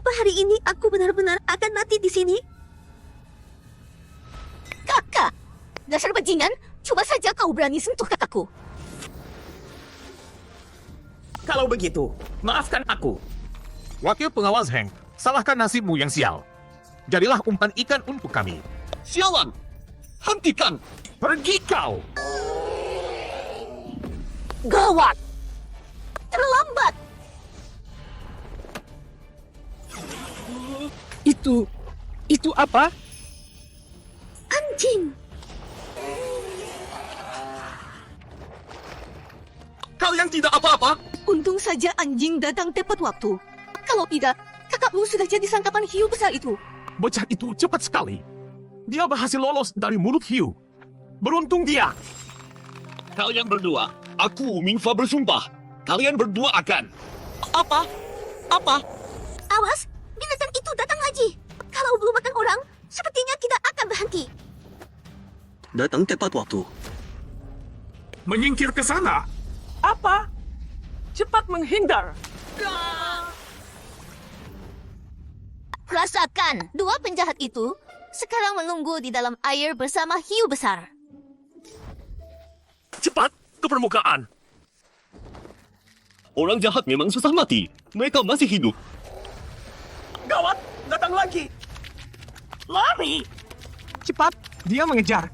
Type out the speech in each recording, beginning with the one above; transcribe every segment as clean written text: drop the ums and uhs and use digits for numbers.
Apa hari ini aku benar-benar akan mati di sini? Kakak, dasar bajingan, coba saja kau berani sentuh kakakku. Kalau begitu, maafkan aku. Wakil pengawas Hank, salahkan nasibmu yang sial. Jadilah umpan ikan untuk kami. Sialan! Hentikan! Pergi kau! Gawat! Terlambat! Itu apa? Anjing! Kalian tidak apa-apa? Untung saja anjing datang tepat waktu. Kalau tidak, kakakmu sudah jadi sangkapan hiu besar itu. Bocah itu cepat sekali. Dia berhasil lolos dari mulut hiu. Beruntung dia. Kalian berdua, aku Mingfa bersumpah. Kalian berdua akan... Apa? Apa? Awas, binatang itu datang lagi. Kalau belum makan orang, sepertinya tidak akan berhenti. Datang tepat waktu. Menyingkir ke sana. Apa? Cepat menghindar. Rasakan, dua penjahat itu sekarang menunggu di dalam air bersama hiu besar. Cepat ke permukaan. Orang jahat memang susah mati. Mereka masih hidup. Gawat, datang lagi. Lari. Cepat, dia mengejar.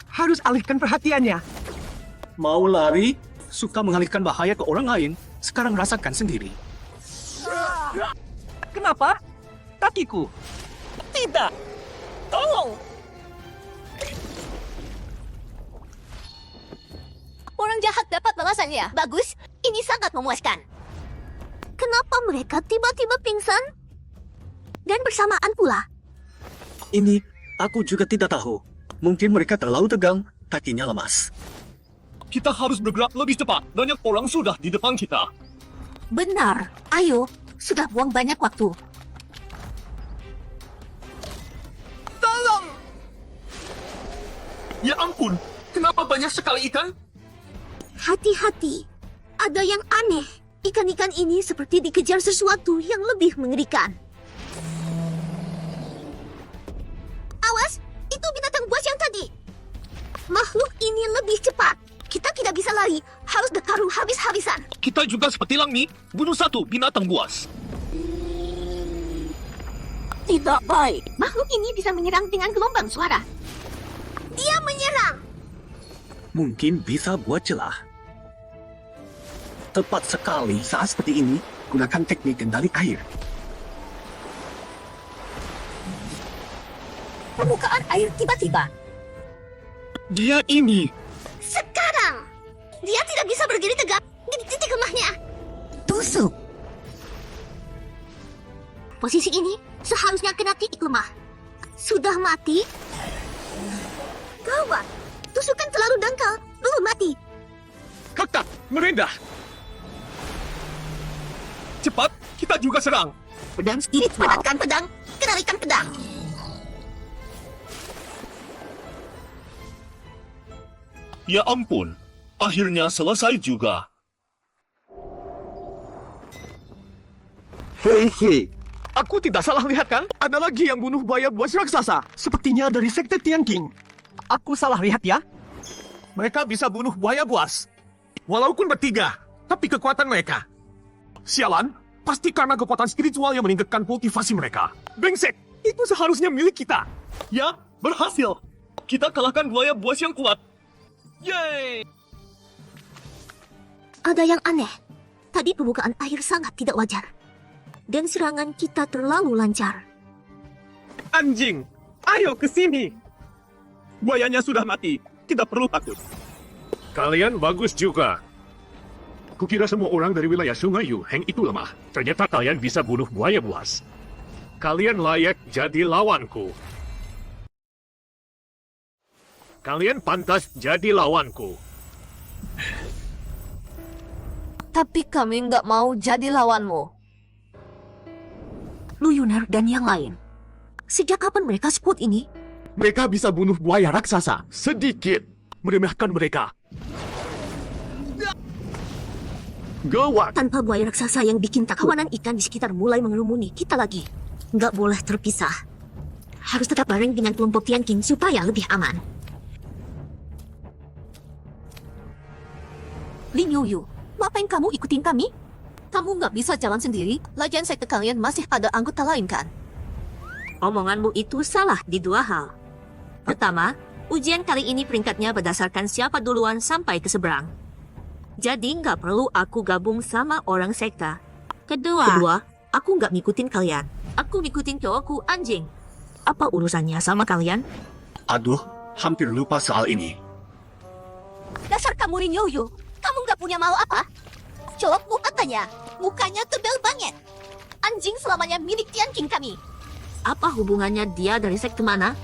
Harus alihkan perhatiannya. Mau lari, suka mengalihkan bahaya ke orang lain. Sekarang rasakan sendiri. Kenapa? Kakiku. Tidak. Tolong. Orang jahat dapat balasannya. Bagus, ini sangat memuaskan. Kenapa mereka tiba-tiba pingsan? Dan bersamaan pula. Ini, aku juga tidak tahu. Mungkin mereka terlalu tegang, kakinya lemas. Kita harus bergerak lebih cepat. Banyak orang sudah di depan kita. Benar. Ayo, sudah buang banyak waktu. Ya ampun, kenapa banyak sekali ikan? Hati-hati. Ada yang aneh. Ikan-ikan ini seperti dikejar sesuatu yang lebih mengerikan. Awas, itu binatang buas yang tadi. Makhluk ini lebih cepat. Kita tidak bisa lari, harus bertaruh habis-habisan. Kita juga seperti Langmi, bunuh satu binatang buas. Tidak baik. Makhluk ini bisa menyerang dengan gelombang suara. Dia menyerang. Mungkin bisa buat celah. Tepat sekali saat seperti ini, gunakan teknik kendali air. Permukaan air tiba-tiba. Dia ini. Sekarang, dia tidak bisa berdiri tegak di titik lemahnya. Tusuk. Posisi ini seharusnya kena titik lemah. Sudah mati? Gawat, tusukan terlalu dangkal, belum mati. Kakak, merendah. Cepat, kita juga serang. Pedang spirit padatkan pedang, kendalikan pedang. Ya ampun, akhirnya selesai juga. Hei, aku tidak salah lihat kan? Ada lagi yang bunuh buaya buas raksasa. Sepertinya dari sekte Tianqing. Aku salah lihat ya? Mereka bisa bunuh buaya buas. Walaupun bertiga, tapi kekuatan mereka. Sialan, pasti karena kekuatan spiritual yang meningkatkan kultivasi mereka. Brengsek, itu seharusnya milik kita. Ya, berhasil. Kita kalahkan buaya buas yang kuat. Yeay! Ada yang aneh. Tadi permukaan air sangat tidak wajar. Dan serangan kita terlalu lancar. Anjing, ayo ke sini. Buayanya sudah mati. Tidak perlu takut. Kalian bagus juga. Kukira semua orang dari wilayah Sungai Yu Heng itu lemah. Ternyata kalian bisa bunuh buaya buas. Kalian layak jadi lawanku. Kalian pantas jadi lawanku. Tapi kami nggak mau jadi lawanmu. Lu Yunar dan yang lain. Sejak kapan mereka sekuat ini? Mereka bisa bunuh buaya raksasa. Sedikit meremehkan mereka. Gawat. Tanpa buaya raksasa yang bikin takut, kawanan ikan di sekitar mulai mengerumuni kita lagi. Nggak boleh terpisah. Harus tetap bareng dengan kelompok Tian King supaya lebih aman. Lin Yoyo, ngapain kamu ikutin kami? Kamu nggak bisa jalan sendiri, lagian sekte kalian masih ada anggota lain kan? Omonganmu itu salah di dua hal. Pertama, ujian kali ini peringkatnya berdasarkan siapa duluan sampai ke seberang. Jadi nggak perlu aku gabung sama orang sekta. Kedua, aku nggak ngikutin kalian. Aku ngikutin cowokku anjing. Apa urusannya sama kalian? Aduh, hampir lupa soal ini. Dasar kamu Lin Yoyo, kamu nggak punya mau apa? Cowokmu katanya, mukanya tebal banget. Anjing selamanya milik Tian King kami. Apa hubungannya dia dari sekte mana?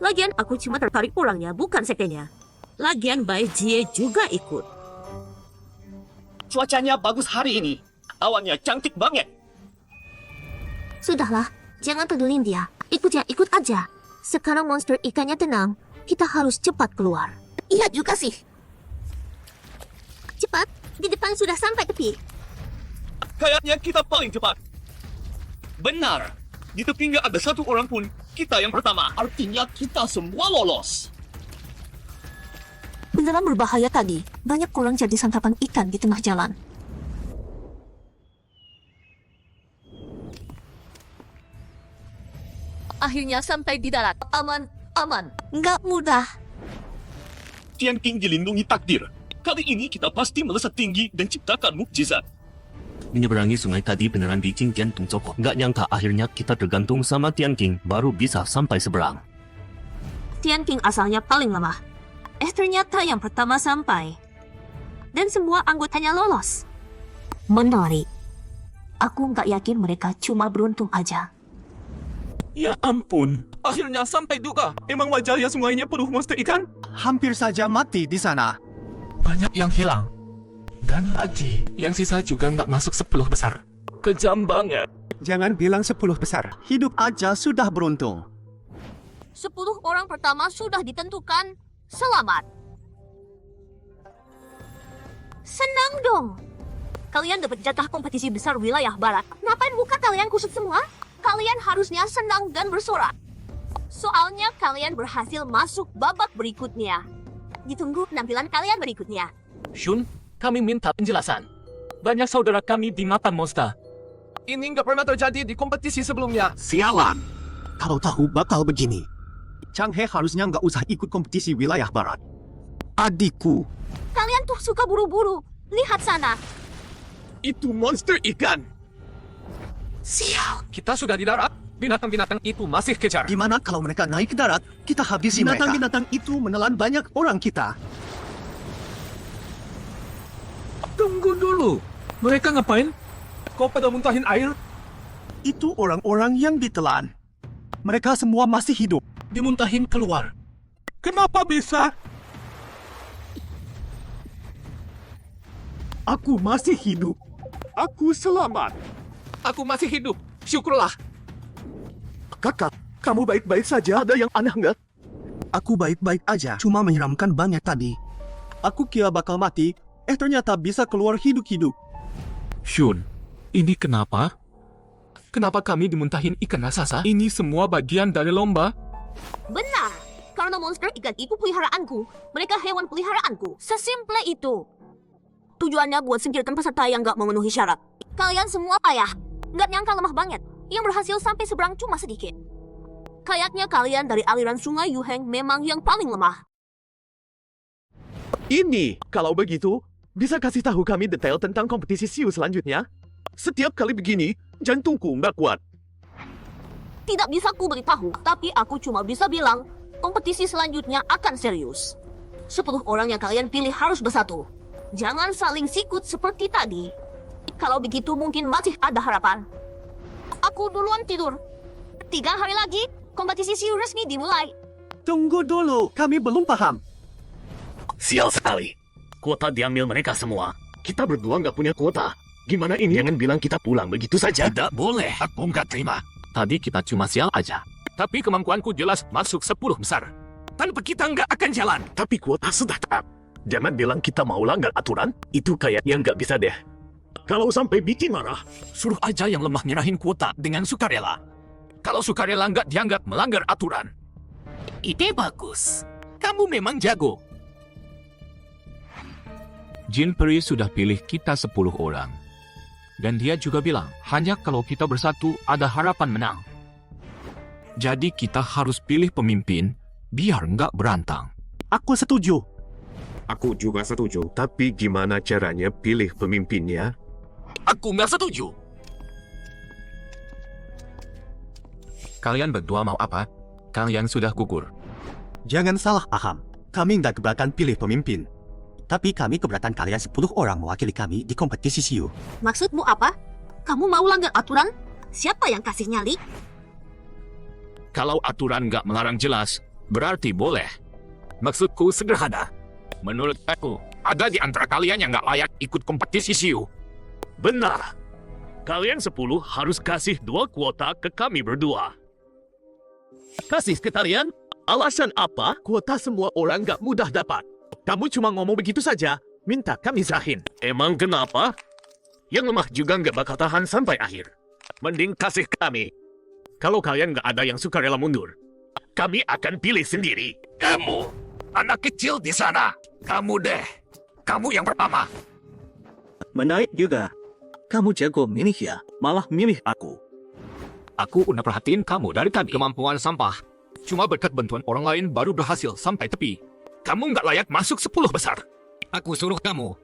Lagian aku cuma tertarik orangnya, bukan sektenya. Lagian Bai Jie juga ikut. Cuacanya bagus hari ini. Awannya cantik banget. Sudahlah, jangan pedulin dia. Ikut ya, ikut aja. Sekarang monster ikannya tenang. Kita harus cepat keluar. Iya juga sih. Cepat, di depan sudah sampai tepi. Kayaknya kita paling cepat. Benar. Di tepi nggak ada satu orang pun. Kita yang pertama. Artinya kita semua lolos. Beneran berbahaya tadi. Banyak orang jadi santapan ikan di tengah jalan. Akhirnya sampai di darat. Aman, aman. Nggak mudah. Tian King dilindungi takdir. Kali ini kita pasti melesat tinggi dan ciptakan mukjizat. Menyeberangi sungai tadi beneran bikin jantung copot. Nggak nyangka akhirnya kita tergantung sama Tian King baru bisa sampai seberang. Tian King asalnya paling lemah. Ternyata yang pertama sampai. Dan semua anggotanya lolos. Menarik. Aku nggak yakin mereka cuma beruntung aja. Ya ampun, akhirnya sampai juga. Emang wajar ya sungainya penuh monster ikan? Hampir saja mati di sana. Banyak yang hilang. Dan lagi, yang sisa juga nggak masuk 10 besar. Kejam banget. Jangan bilang 10 besar. Hidup aja sudah beruntung. 10 orang pertama sudah ditentukan. Selamat. Senang dong. Kalian dapat jatah kompetisi besar wilayah barat. Ngapain muka kalian kusut semua? Kalian harusnya senang dan bersorak. Soalnya kalian berhasil masuk babak berikutnya. Ditunggu penampilan kalian berikutnya. Shun, kami minta penjelasan. Banyak saudara kami dimakan monster. Ini nggak pernah terjadi di kompetisi sebelumnya. Sialan. Kalau tahu bakal begini. Chang He harusnya nggak usah ikut kompetisi wilayah barat. Adikku. Kalian tuh suka buru-buru. Lihat sana. Itu monster ikan. Sial. Kita sudah di darat. Binatang-binatang itu masih kejar. Gimana kalau mereka naik ke darat, kita habisi mereka. Binatang-binatang itu menelan banyak orang kita. Tunggu dulu. Mereka ngapain? Kok pada muntahin air? Itu orang-orang yang ditelan. Mereka semua masih hidup. Dimuntahin keluar. Kenapa bisa? Aku masih hidup. Aku selamat. Aku masih hidup. Syukurlah. Kakak, kamu baik-baik saja? Ada yang aneh nggak? Aku baik-baik aja, cuma menyeramkan banget tadi. Aku kira bakal mati, ternyata bisa keluar hidup-hidup. Shun, ini kenapa? Kenapa kami dimuntahin ikan raksasa? Ini semua bagian dari lomba? Benar. Karena monster ikan itu peliharaanku. Mereka hewan peliharaanku. Sesimple itu. Tujuannya buat singkirkan peserta yang gak memenuhi syarat. Kalian semua payah. Gak nyangka lemah banget. Yang berhasil sampai seberang cuma sedikit. Kayaknya kalian dari aliran sungai Yuheng memang yang paling lemah. Ini, kalau begitu, bisa kasih tahu kami detail tentang kompetisi Siu selanjutnya? Setiap kali begini, jantungku nggak kuat. Tidak bisa ku beritahu, tapi aku cuma bisa bilang, kompetisi selanjutnya akan serius. 10 orang yang kalian pilih harus bersatu. Jangan saling sikut seperti tadi. Kalau begitu mungkin masih ada harapan. Aku duluan tidur. 3 hari lagi, kompetisi Siu resmi dimulai. Tunggu dulu, kami belum paham. Sial sekali. Kuota diambil mereka semua. Kita berdua nggak punya kuota. Gimana ini? Jangan bilang kita pulang begitu saja. Tidak boleh. Aku nggak terima. Tadi kita cuma sial aja. Tapi kemampuanku jelas masuk 10 besar. Tanpa kita nggak akan jalan. Tapi kuota sudah tetap. Jangan bilang kita mau langgar aturan. Itu kayaknya nggak bisa deh. Kalau sampai bikin marah, suruh aja yang lemah nyerahin kuota dengan sukarela. Kalau sukarela nggak dianggap melanggar aturan. Ide bagus. Kamu memang jago. Jin Peri sudah pilih kita 10 orang. Dan dia juga bilang, hanya kalau kita bersatu ada harapan menang. Jadi kita harus pilih pemimpin biar nggak berantang. Aku setuju. Aku juga setuju, tapi gimana caranya pilih pemimpinnya? Aku nggak setuju. Kalian berdua mau apa? Kalian sudah gugur. Jangan salah paham. Kami nggak keberatan pilih pemimpin. Tapi kami keberatan kalian 10 orang mewakili kami di kompetisi siu. Maksudmu apa? Kamu mau langgar aturan? Siapa yang kasih nyali? Kalau aturan nggak melarang jelas, berarti boleh. Maksudku sederhana. Menurut aku, ada di antara kalian yang nggak layak ikut kompetisi siu. Benar. Kalian 10 harus kasih 2 kuota ke kami berdua. Kasih ke kalian? Alasan apa? Kuota semua orang gak mudah dapat. Kamu cuma ngomong begitu saja, minta kami serahin. Emang kenapa? Yang lemah juga nggak bakal tahan sampai akhir. Mending kasih kami. Kalau kalian nggak ada yang suka rela mundur, kami akan pilih sendiri. Kamu, anak kecil di sana. Kamu deh. Kamu yang pertama. Menarik juga. Kamu jago milih ya, malah milih aku. Aku udah perhatiin kamu dari tadi. Kemampuan sampah. Cuma berkat bantuan orang lain baru berhasil sampai tepi. Kamu nggak layak masuk 10 besar. Aku suruh kamu.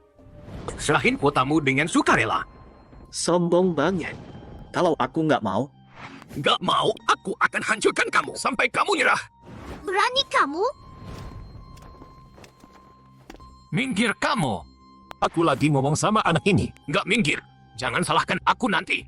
Serahin kuotamu dengan sukarela. Sombong banget. Kalau aku nggak mau, Nggak mau, aku akan hancurkan kamu sampai kamu nyerah. Berani kamu? Minggir kamu. Aku lagi ngomong sama anak ini. Nggak minggir. Jangan salahkan aku nanti.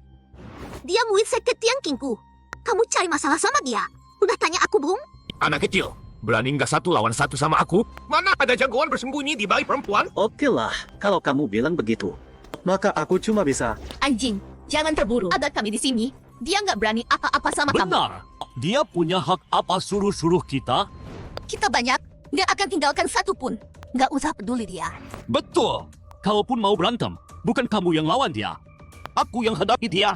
Dia murid sekte Tiangkingku. Kamu cari masalah sama dia. Udah tanya aku belum? Anak kecil, berani nggak 1 lawan 1 sama aku? Mana ada jagoan bersembunyi di balik perempuan? oke lah kalau kamu bilang begitu. Maka aku cuma bisa. Anjing, jangan terburu. Ada kami di sini. Dia nggak berani apa-apa sama kamu. Benar. Dia punya hak apa suruh-suruh kita? Kita banyak. Nggak akan tinggalkan satu pun. Nggak usah peduli dia. Betul. Kalaupun mau berantem, bukan kamu yang lawan dia. Aku yang hadapi dia.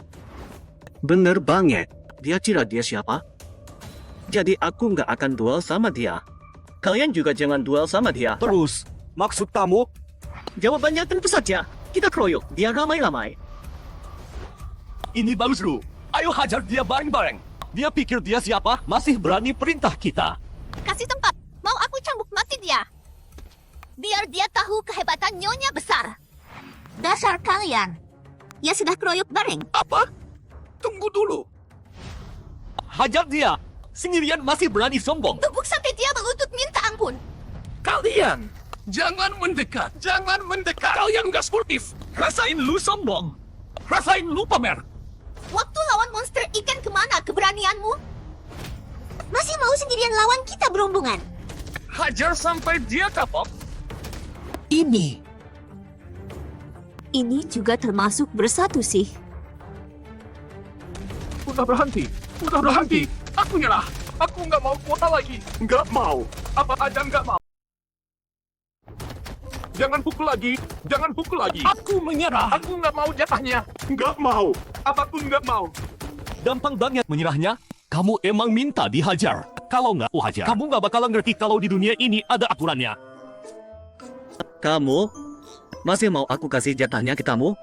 Bener banget. Dia kira dia siapa? Jadi aku nggak akan duel sama dia. Kalian juga jangan duel sama dia. Terus, maksud kamu? Jawabannya tentu saja. Kita keroyok, dia ramai-ramai. Ini bagus, Ru. Ayo hajar dia bareng-bareng. Dia pikir dia siapa? Masih berani perintah kita. Kasih tempat. Mau aku cambuk mati dia. Biar dia tahu kehebatan nyonya besar. Dasar kalian. Ya sudah keroyok bareng. Apa? Tunggu dulu. Hajar dia. Sendirian masih berani sombong. Tepuk sampai dia berlutut minta ampun. Kalian, jangan mendekat. Jangan mendekat. Kalian nggak sportif. Rasain lu sombong. Rasain lu pamer. Waktu lawan monster ikan kemana keberanianmu? Masih mau sendirian lawan kita berombongan? Hajar sampai dia kapok. Ini juga termasuk bersatu sih. Udah berhenti. Udah berhenti. Aku nyerah. Aku nggak mau kuota lagi. Nggak mau. Apa aja nggak mau. Jangan pukul lagi. Jangan pukul lagi. Aku menyerah. Aku nggak mau jatahnya. Nggak mau. Apapun nggak mau. Gampang banget menyerahnya. Kamu emang minta dihajar. Kalau nggak hajar, kamu nggak bakalan ngerti kalau di dunia ini ada aturannya. Kamu masih mau aku kasih jatahnya ke kamu?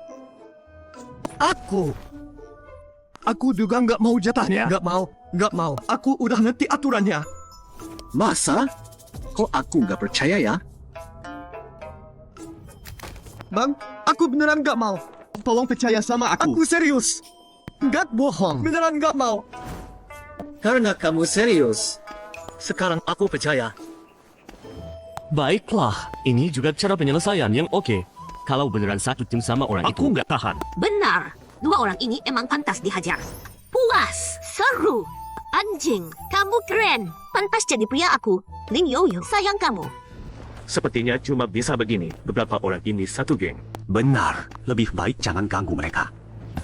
Aku juga nggak mau jatahnya. Nggak mau. Nggak mau. Aku udah ngerti aturannya. Masa? Kok aku nggak percaya ya? Bang, aku beneran nggak mau. Tolong percaya sama aku. Aku serius. Nggak bohong. Beneran nggak mau. Karena kamu serius. Sekarang aku percaya. Baiklah, ini juga cara penyelesaian yang oke. Kalau beneran satu tim sama orang Aku itu, nggak tahan. Benar. 2 orang ini emang pantas dihajar. Puas. Seru. Anjing. Kamu keren. Pantas jadi pria aku. Ling Yoyo. Sayang kamu. sepertinya cuma bisa begini. Beberapa orang ini satu geng. Benar. Lebih baik jangan ganggu mereka.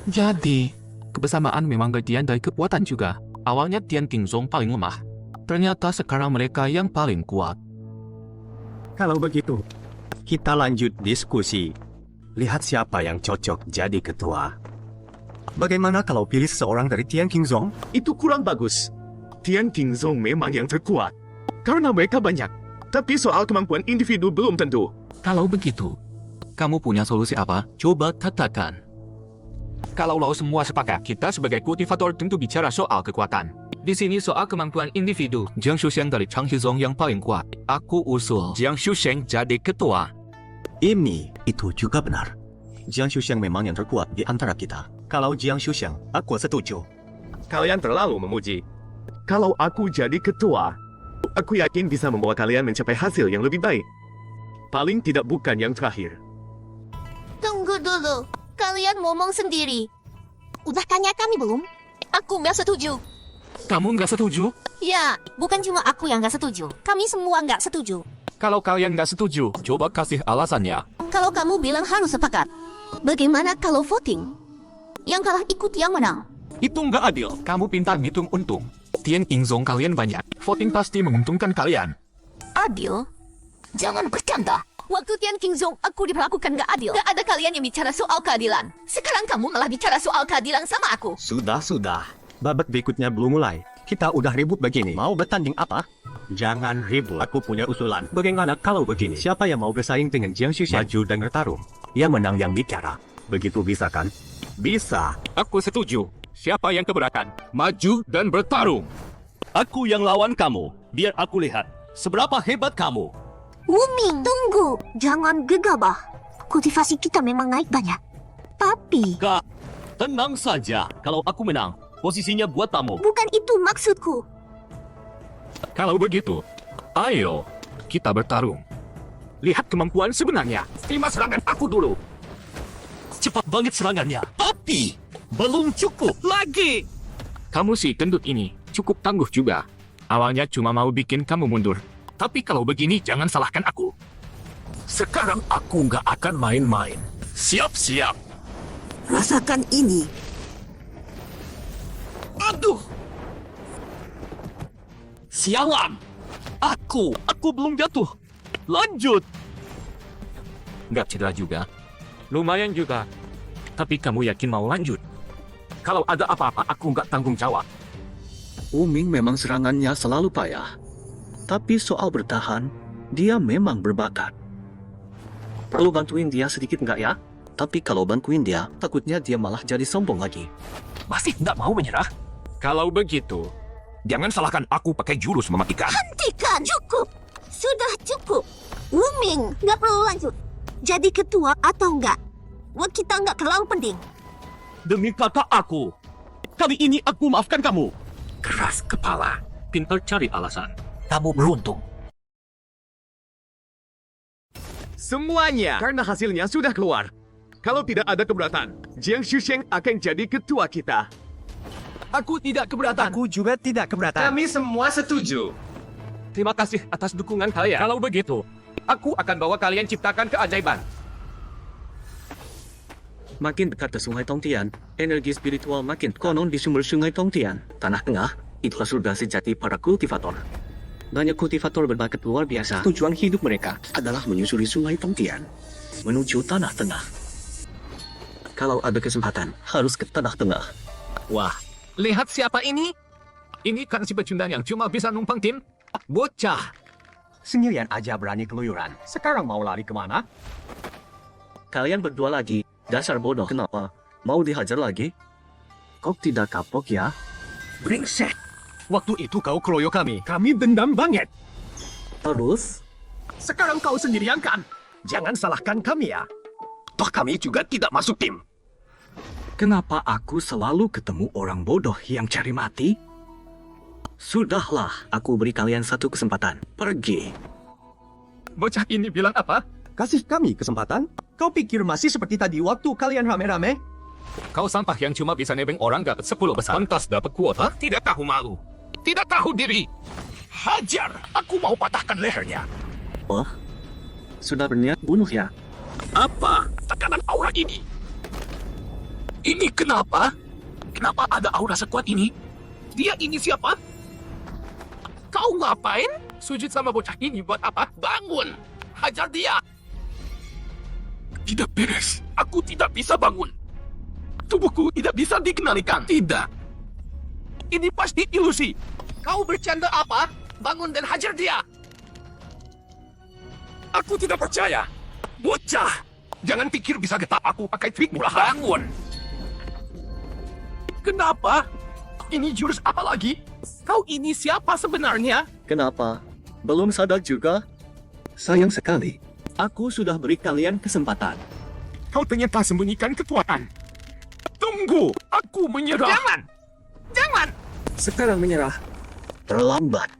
Jadi, kebersamaan memang bagian dari kekuatan juga. Awalnya Tian Qingzong paling lemah. Ternyata sekarang mereka yang paling kuat. Kalau begitu, kita lanjut diskusi. Lihat siapa yang cocok jadi ketua. Bagaimana kalau pilih seseorang dari Tian Qingzong? Itu kurang bagus. Tian Qingzong memang yang terkuat. Karena mereka banyak. Tapi soal kemampuan individu belum tentu. Kalau begitu, kamu punya solusi apa? Coba katakan. Kalau lo semua sepakat, kita sebagai kultivator tentu bicara soal kekuatan. Di sini soal kemampuan individu. Jiang Shusheng dari Changhizong yang paling kuat. Aku usul Jiang Shusheng jadi ketua. Itu juga benar. Jiang Shusheng memang yang terkuat di antara kita. Kalau Jiang Shusheng, aku setuju. Kalian terlalu memuji. Kalau aku jadi ketua, aku yakin bisa membawa kalian mencapai hasil yang lebih baik. Paling tidak bukan yang terakhir. Tunggu dulu. Kalian ngomong sendiri. Udah tanya kami belum? Aku nggak setuju. Kamu nggak setuju? Ya, bukan cuma aku yang nggak setuju. Kami semua nggak setuju. Kalau kalian nggak setuju, coba kasih alasannya. Kalau kamu bilang harus sepakat, bagaimana kalau voting? Yang kalah ikut yang menang. Itu nggak adil. Kamu pintar ngitung untung. Tian Qingzong kalian banyak. Voting pasti menguntungkan kalian. Adil? Jangan bercanda. Waktu Tian Qingzong, aku diperlakukan gak adil. Gak ada kalian yang bicara soal keadilan. Sekarang kamu malah bicara soal keadilan sama aku. Sudah. Babak berikutnya belum mulai. Kita udah ribut begini. Mau bertanding apa? Jangan ribut. Aku punya usulan. Bagaimana kalau begini? Siapa yang mau bersaing dengan Jiang Shusheng? Maju dan bertarung. Yang menang yang bicara. Begitu bisa kan? Bisa. Aku setuju. Siapa yang keberatan? Maju dan bertarung. Aku yang lawan kamu. Biar aku lihat seberapa hebat kamu. Wuming, tunggu. Jangan gegabah. Kultivasi kita memang naik banyak. Tapi, Kak, tenang saja. Kalau aku menang, posisinya buat tamu. bukan itu maksudku. Kalau begitu, ayo kita bertarung. Lihat kemampuan sebenarnya. Terima serangan aku dulu. Cepat banget serangannya. Tapi, belum cukup lagi. Kamu si gendut ini cukup tangguh juga. Awalnya cuma mau bikin kamu mundur. Tapi kalau begini jangan salahkan aku. Sekarang aku nggak akan main-main. Siap-siap. Rasakan ini. Aduh. Sialan. Aku belum jatuh. Lanjut. Nggak cedera juga. Lumayan juga. Tapi kamu yakin mau lanjut? Kalau ada apa-apa aku nggak tanggung jawab. Wuming memang serangannya selalu payah. Tapi soal bertahan, dia memang berbakat. Perlu bantuin dia sedikit nggak ya? Tapi kalau bantuin dia, takutnya dia malah jadi sombong lagi. Masih nggak mau menyerah? Kalau begitu, jangan salahkan aku pakai jurus mematikan. Hentikan, cukup. Sudah cukup. Wuming, nggak perlu lanjut. Jadi ketua atau enggak? Buat kita nggak terlalu penting. Demi kakak aku. Kali ini aku maafkan kamu. Keras kepala, pintar cari alasan. Kamu beruntung. Semuanya karena hasilnya sudah keluar. Kalau tidak ada keberatan, Jiang Shusheng akan jadi ketua kita. Aku tidak keberatan. Aku juga tidak keberatan. Kami semua setuju. Terima kasih atas dukungan kalian. Kalau begitu, aku akan bawa kalian ciptakan keajaiban. Makin dekat ke Sungai Tongtian, energi spiritual makin konon di sumber Sungai Tongtian. Tanah Tengah, itulah surga sejati para kultivator. Banyak kultivator berbakat luar biasa. Tujuan hidup mereka adalah menyusuri Sungai Tongtian menuju Tanah Tengah. Kalau ada kesempatan, harus ke Tanah Tengah. Wah, lihat siapa ini? Ini kan si pecundang yang cuma bisa numpang tim. Bocah. Sendirian aja berani keluyuran. Sekarang mau lari kemana? Kalian berdua lagi, dasar bodoh. Kenapa? Mau dihajar lagi? Kok tidak kapok ya? Brengsek. Waktu itu kau keroyok kami. Kami dendam banget. Terus? Sekarang kau sendirian kan? Jangan salahkan kami ya. Toh kami juga tidak masuk tim. Kenapa aku selalu ketemu orang bodoh yang cari mati? Sudahlah, aku beri kalian satu kesempatan. Pergi. Bocah ini bilang apa? Kasih kami kesempatan? Kau pikir masih seperti tadi waktu kalian rame-rame? Kau sampah yang cuma bisa nebeng orang dapat 10 besar. Pantas dapat kuota? Tidak tahu malu. Tidak tahu diri. Hajar! Aku mau patahkan lehernya. Wah, sudah berniat bunuh ya? Apa tekanan aura ini? Ini kenapa? Kenapa ada aura sekuat ini? Dia ini siapa? Kau ngapain? Sujud sama bocah ini buat apa? Bangun! Hajar dia! Tidak beres. Aku tidak bisa bangun. Tubuhku tidak bisa dikendalikan. Tidak. Ini pasti ilusi. Kau bercanda apa? Bangun dan hajar dia! Aku tidak percaya. Bocah. Jangan pikir bisa getah aku pakai trik murahan. Bangun! Kenapa? Ini jurus apa lagi? Kau ini siapa sebenarnya? Kenapa? Belum sadar juga? Sayang sekali. Aku sudah beri kalian kesempatan. Kau ternyata sembunyikan kekuatan. Tunggu, aku menyerah. Jangan! Sekarang menyerah. Terlambat.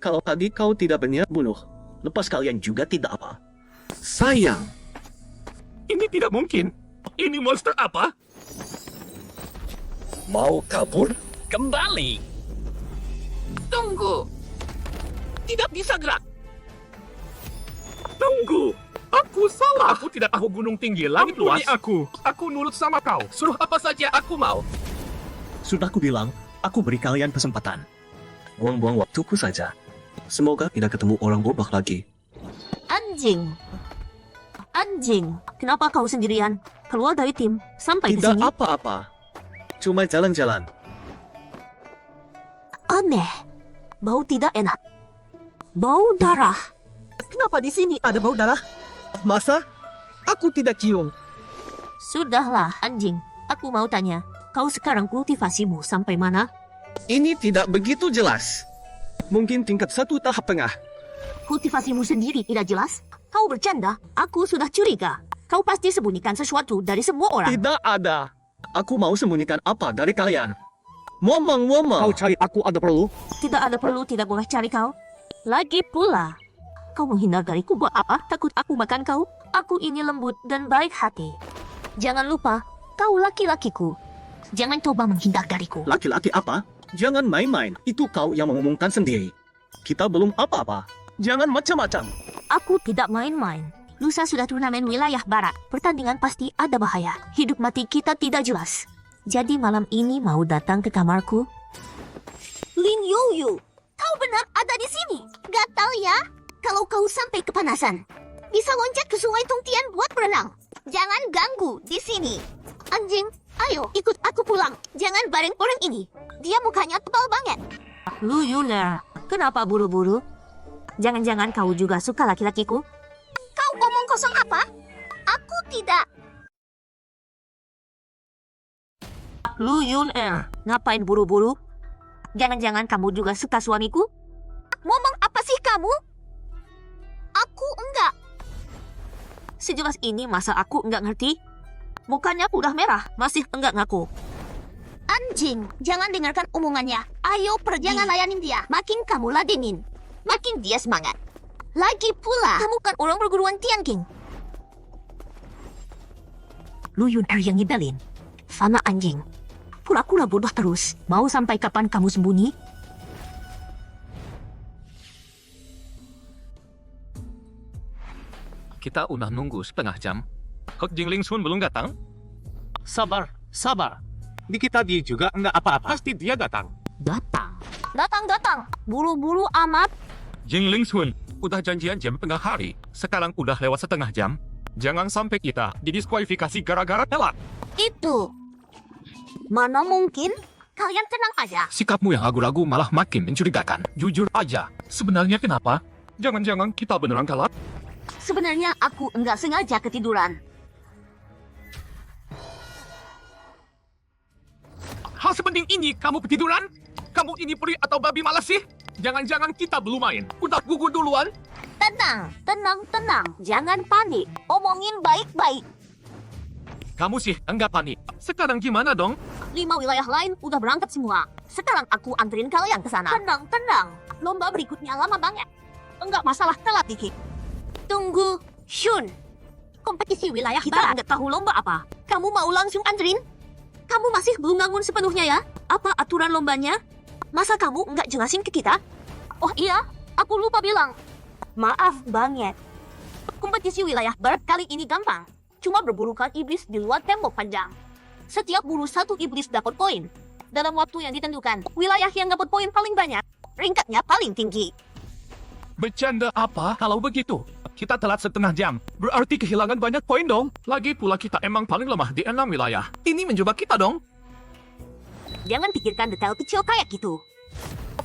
Kalau tadi kau tidak berniat bunuh, lepas kalian juga tidak apa. Sayang. Ini tidak mungkin. Ini monster apa? Mau kabur? Kembali! Tunggu! Tidak bisa gerak! Tunggu, aku salah. Aku tidak tahu gunung tinggi, langit luas. Aku nurut sama kau. Suruh apa saja aku mau. Sudah aku bilang, aku beri kalian kesempatan. Buang-buang waktuku saja. Semoga tidak ketemu orang bodoh lagi. Anjing. Anjing. Kenapa kau sendirian? Keluar dari tim. Sampai ke Tidak sini. apa-apa. Cuma jalan-jalan. Aneh. Bau tidak enak. Bau darah. Kenapa di sini ada bau darah? Masa? Aku tidak cium. Sudahlah, anjing. Aku mau tanya. Kau sekarang kultivasimu sampai mana? Ini tidak begitu jelas. Mungkin tingkat 1 tahap tengah. Kultivasimu sendiri tidak jelas? Kau bercanda? Aku sudah curiga. Kau pasti sembunyikan sesuatu dari semua orang. Tidak ada. Aku mau sembunyikan apa dari kalian? Ngomong. Kau cari aku ada perlu? Tidak ada perlu, tidak boleh cari kau. Lagi pula, kau menghindar dariku buat apa? Takut aku makan kau? Aku ini lembut dan baik hati. Jangan lupa, kau laki-lakiku. Jangan coba menghindar dariku. Laki-laki apa? Jangan main-main. Itu kau yang mengumumkan sendiri. Kita belum apa-apa. Jangan macam-macam. Aku tidak main-main. Lusa sudah turnamen wilayah barat. Pertandingan pasti ada bahaya. Hidup mati kita tidak jelas. Jadi malam ini mau datang ke kamarku? Lin Yoyu, kau benar ada di sini. Gatal ya? Kalau kau sampai kepanasan, bisa loncat ke sungai Tongtian buat berenang. Jangan ganggu di sini. Anjing, ayo ikut aku pulang. Jangan bareng orang ini. Dia mukanya tebal banget. Lu Yuner, kenapa buru-buru? Jangan-jangan kau juga suka laki-lakiku? Kau ngomong kosong apa? Aku tidak. Lu Yuner, ngapain buru-buru? Jangan-jangan kamu juga suka suamiku? Ngomong apa sih kamu? Aku enggak. Sejelas ini masa aku enggak ngerti? Mukanya udah merah, masih enggak ngaku. Anjing, jangan dengarkan omongannya. Ayo pergi. Jangan layanin dia. Makin kamu ladenin, makin dia semangat. Lagi pula, kamu kan orang perguruan Tian King. Lu Yuner yang nyebelin. Sama anjing. Pura-pura bodoh terus. Mau sampai kapan kamu sembunyi? Kita udah nunggu setengah jam. Kok Jingling Sun belum datang? Sabar. Di kita dia juga enggak apa-apa. Pasti dia datang. Datang. Buru-buru amat. Jingling Sun, udah janjian jam tengah hari. Sekarang udah lewat setengah jam. Jangan sampai kita didiskualifikasi gara-gara telat. Itu. Mana mungkin? Kalian tenang aja. Sikapmu yang ragu-ragu malah makin mencurigakan. Jujur aja, sebenarnya kenapa? Jangan-jangan kita beneran kalah? Sebenarnya aku enggak sengaja ketiduran. Hal sepenting ini kamu ketiduran? Kamu ini peri atau babi malas sih? Jangan-jangan kita belum main. Udah gugur duluan? Tenang. Jangan panik. Omongin baik-baik. Kamu sih enggak panik. Sekarang gimana dong? 5 wilayah lain udah berangkat semua. Sekarang aku anterin kalian ke sana. Tenang. Lomba berikutnya lama banget. Enggak masalah telat dikit. Tunggu, Shun. Kompetisi wilayah kita nggak tahu lomba apa. Kamu mau langsung anterin? Kamu masih belum bangun sepenuhnya ya? Apa aturan lombanya? Masa kamu nggak jelasin ke kita? Oh iya, aku lupa bilang. Maaf banget. Kompetisi wilayah barat kali ini gampang. Cuma berburukan iblis di luar tembok panjang. Setiap buru 1 iblis dapat poin. Dalam waktu yang ditentukan, wilayah yang dapat poin paling banyak, peringkatnya paling tinggi. Bercanda apa kalau begitu? Kita telat setengah jam. Berarti kehilangan banyak poin dong. Lagi pula kita emang paling lemah di 6 wilayah. Ini menjebak kita dong. Jangan pikirkan detail kecil kayak gitu.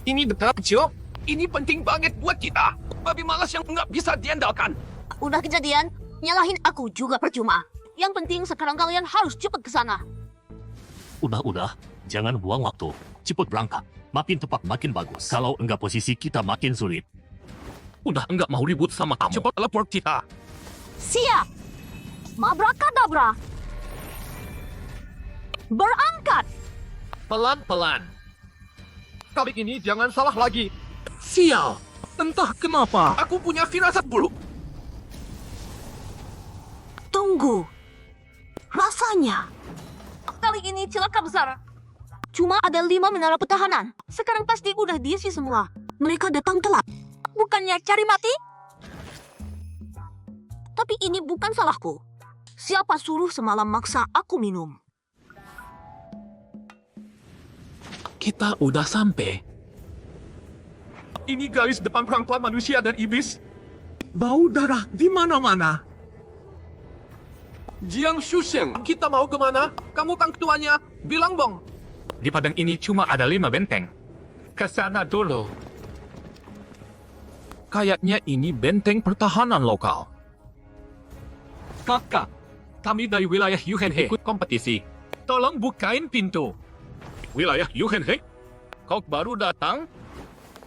Ini detail kecil. Ini penting banget buat kita. Babi malas yang nggak bisa diandalkan. Udah kejadian, nyalahin aku juga percuma. Yang penting sekarang kalian harus cepet ke sana. Udah, jangan buang waktu. Cepat berangkat. Makin tepat makin bagus. Kalau enggak posisi kita makin sulit. Udah enggak mau ribut sama kamu. Cepat teleport kita. Siap! Mabrakadabra! Berangkat! Pelan-pelan. Kali ini jangan salah lagi. Sial. Entah kenapa. Aku punya firasat buruk. Tunggu. Rasanya. Kali ini celaka besar. Cuma ada 5 menara pertahanan. Sekarang pasti udah diisi semua. Mereka datang telat. Bukannya cari mati? Tapi ini bukan salahku. Siapa suruh semalam maksa aku minum? Kita udah sampai. Ini garis depan perangkap manusia dan iblis. Bau darah di mana-mana. Jiang Shusheng, kita mau kemana? Kamu kan ketuanya. Bilang bong. Di padang ini cuma ada 5 benteng. Kesana dulu. Kayaknya ini benteng pertahanan lokal. Kakak, kami dari wilayah Yuhenhe ikut kompetisi. Tolong bukain pintu. Wilayah Yuhenhe? Kau baru datang?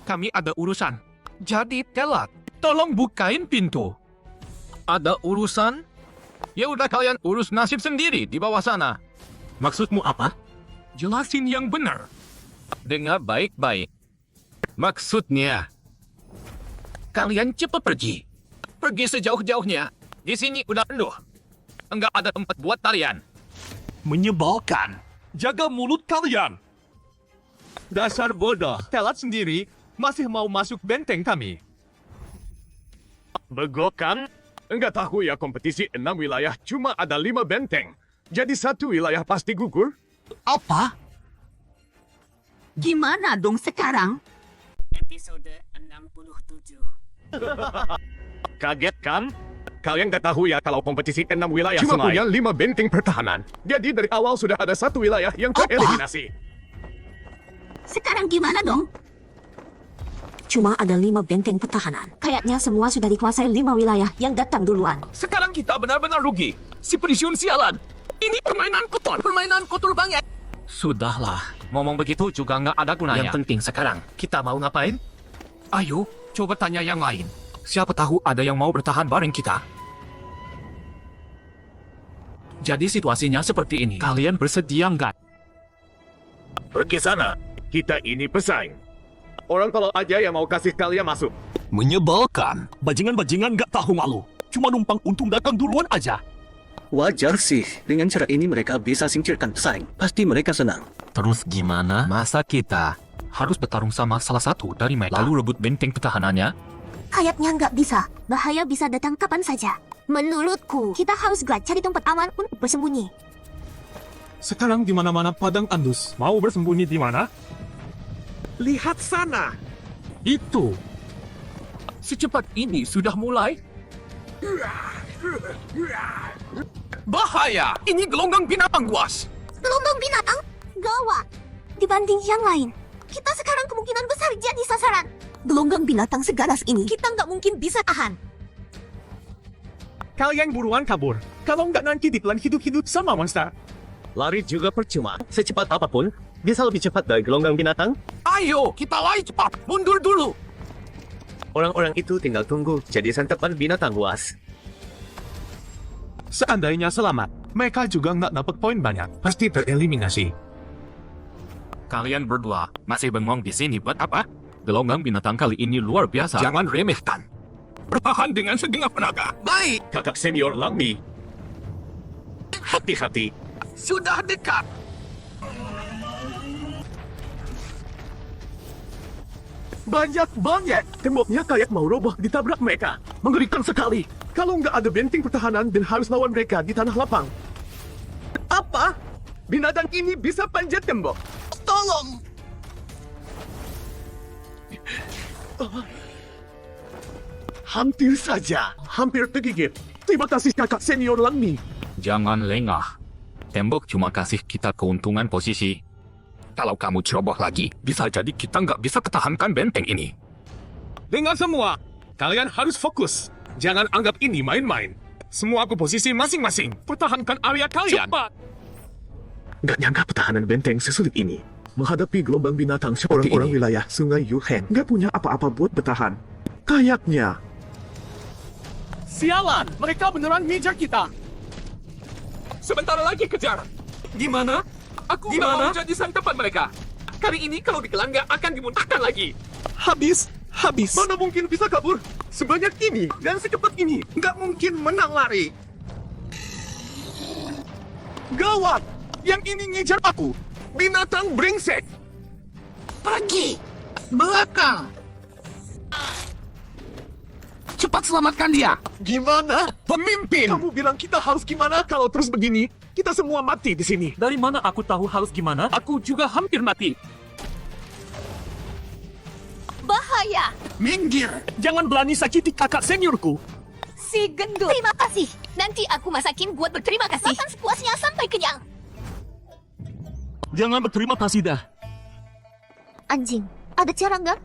Kami ada urusan. Jadi telat. Tolong bukain pintu. Ada urusan? Ya udah kalian urus nasib sendiri di bawah sana. Maksudmu apa? Jelasin yang benar. Dengar baik-baik. Maksudnya, kalian cepat pergi. Pergi sejauh-jauhnya. Di sini udah penuh. Enggak ada tempat buat kalian. Menyebalkan. Jaga mulut kalian. Dasar bodoh. Telat sendiri masih mau masuk benteng kami. Begokan? Enggak tahu ya kompetisi 6 wilayah cuma ada 5 benteng. Jadi 1 wilayah pasti gugur? Apa? Gimana dong sekarang? Episode 67. Kaget kan? Kalian nggak tahu ya kalau kompetisi 6 wilayah Cuma punya punya 5 benteng pertahanan. Jadi dari awal sudah ada 1 wilayah yang tereliminasi. Sekarang gimana dong? Cuma ada 5 benteng pertahanan. Kayaknya semua sudah dikuasai 5 wilayah yang datang duluan. Sekarang kita benar-benar rugi. Si pensiun sialan. Ini permainan kotor. Permainan kotor banget. Sudahlah. Ngomong begitu juga nggak ada gunanya. Yang penting sekarang, kita mau ngapain? Ayo, coba tanya yang lain. Siapa tahu ada yang mau bertahan bareng kita. Jadi situasinya seperti ini. Kalian bersedia nggak? Pergi sana. Kita ini pesaing. Orang kalau aja yang mau kasih kalian masuk. Menyebalkan. Bajingan-bajingan nggak tahu malu. Cuma numpang untung datang duluan aja. Wajar sih, dengan cara ini mereka bisa singkirkan pesaing. Pasti mereka senang. Terus gimana? Masa kita harus bertarung sama salah satu dari mereka lalu rebut benteng pertahanannya? Kayaknya nggak bisa. Bahaya bisa datang kapan saja. Menurutku, kita harus gerak cari tempat aman untuk bersembunyi. Sekarang di mana-mana padang andus. Mau bersembunyi di mana? Lihat sana. Itu. Secepat ini sudah mulai? Bahaya! Ini gelonggang binatang buas! Gelombang binatang? Gawat. Dibanding yang lain, kita sekarang kemungkinan besar jadi sasaran. Gelonggang binatang seganas ini, kita nggak mungkin bisa tahan. Kalian buruan kabur. Kalau nggak nanti ditelan hidup-hidup sama monster. Lari juga percuma. Secepat apapun, bisa lebih cepat dari gelonggang binatang. Ayo, kita lari cepat! Mundur dulu! Orang-orang itu tinggal tunggu jadi santapan binatang buas. Seandainya selamat, mereka juga nggak dapat poin banyak. Pasti tereliminasi. Kalian berdua masih bengong di sini buat apa? Gelonggang binatang kali ini luar biasa. Jangan remehkan. Bertahan dengan segenap tenaga. Baik, Kakak senior Langmi. Hati-hati. sudah dekat. Banyak banget. Temboknya kayak mau roboh ditabrak mereka. Mengerikan sekali. Kalau nggak ada benteng pertahanan dan harus lawan mereka di tanah lapang. Apa? Binatang ini bisa panjat tembok. Tolong! Hampir saja. Hampir tergigit. Terima kasih kakak senior Langmi. Jangan lengah. Tembok cuma kasih kita keuntungan posisi. Kalau kamu ceroboh lagi, bisa jadi kita nggak bisa ketahankan benteng ini. Dengar semua, kalian harus fokus. Jangan anggap ini main-main. Semua ke posisi masing-masing. Pertahankan area kalian. Cepat! Gak nyangka pertahanan benteng sesulit ini. Menghadapi gelombang binatang seperti orang wilayah Sungai Yuhen. Gak punya apa-apa buat bertahan. Kayaknya. Sialan, mereka beneran ngejar kita. Sebentar lagi kejar. Gimana? Aku nggak mau jadi santapan mereka. Kali ini kalau dikelan nggak akan dimuntahkan lagi. Habis. Mana mungkin bisa kabur? Sebanyak ini dan secepat ini. Nggak mungkin menang lari. Gawat! Yang ini ngejar aku. Binatang brengsek. Pergi! Belakang! Cepat selamatkan dia! Gimana? Pemimpin! Kamu bilang kita harus gimana kalau terus begini? Kita semua mati di sini. Dari mana aku tahu harus gimana? Aku juga hampir mati. Bahaya! Minggir! Jangan berani sakiti kakak seniorku. Si gendut! Terima kasih! Nanti aku masakin buat berterima kasih. Makan sepuasnya sampai kenyang. Jangan berterima kasih dah. Anjing, ada cara nggak?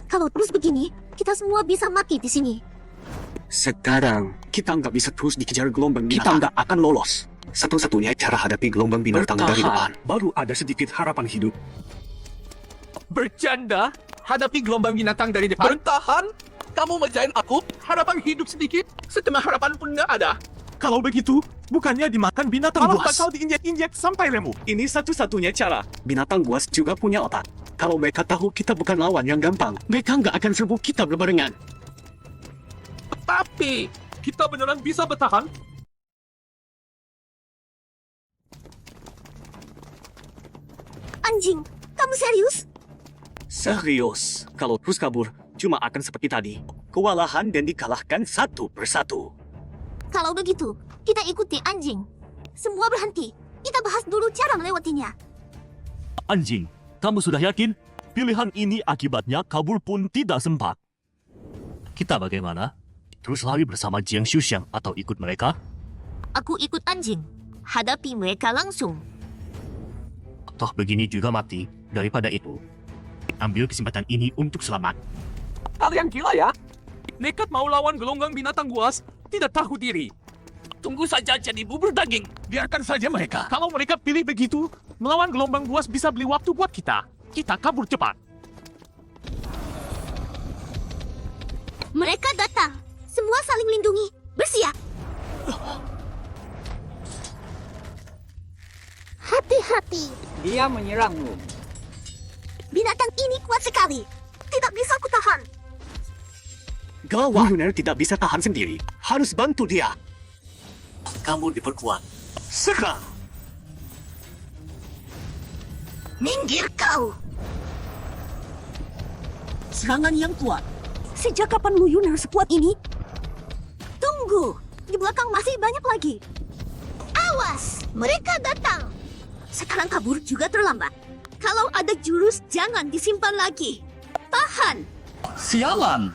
Kalau terus begini, kita semua bisa mati di sini. Sekarang, kita nggak bisa terus dikejar gelombang binatang. Kita nggak akan lolos. Satu-satunya cara hadapi gelombang binatang dari depan. Baru ada sedikit harapan hidup. Bercanda? Hadapi gelombang binatang dari depan? Bertahan? Kamu mejain aku? Harapan hidup sedikit? Setengah harapan pun nggak ada. Kalau begitu, bukannya dimakan binatang buas. Malah bakal diinjek-injek sampai lemu. Ini satu-satunya cara. Binatang buas juga punya otak. Kalau mereka tahu kita bukan lawan yang gampang, mereka nggak akan serbu kita berbarengan. Tapi, kita beneran bisa bertahan? Anjing, kamu serius? Serius, kalau terus kabur, cuma akan seperti tadi. Kewalahan dan dikalahkan satu persatu. Kalau begitu, kita ikuti anjing. Semua berhenti. Kita bahas dulu cara melewatinya. Anjing, kamu sudah yakin? Pilihan ini akibatnya kabur pun tidak sempat. Kita bagaimana? Terus lari bersama Jiang Xuxiang atau ikut mereka? Aku ikut anjing. Hadapi mereka langsung. Toh begini juga mati. Daripada itu, ambil kesempatan ini untuk selamat. Kalian gila ya? Nekat mau lawan gelombang binatang buas, tidak tahu diri. Tunggu saja jadi bubur daging. Biarkan saja mereka. Kalau mereka pilih begitu, melawan gelombang buas bisa beli waktu buat kita. Kita kabur cepat. Mereka datang. Semua saling lindungi. Bersiap. Hati-hati. Dia menyerangmu. Binatang ini kuat sekali. Tidak bisa kutahan. Gawat, Lunar tidak bisa tahan sendiri. Harus bantu dia. Kamu diperkuat. Serang. Minggir kau. Serangan yang kuat. Sejak kapan Lu Yunar sekuat ini? Tunggu. Di belakang masih banyak lagi. Awas. Mereka datang. Sekarang kabur juga terlambat. Kalau ada jurus, jangan disimpan lagi. Tahan. Sialan.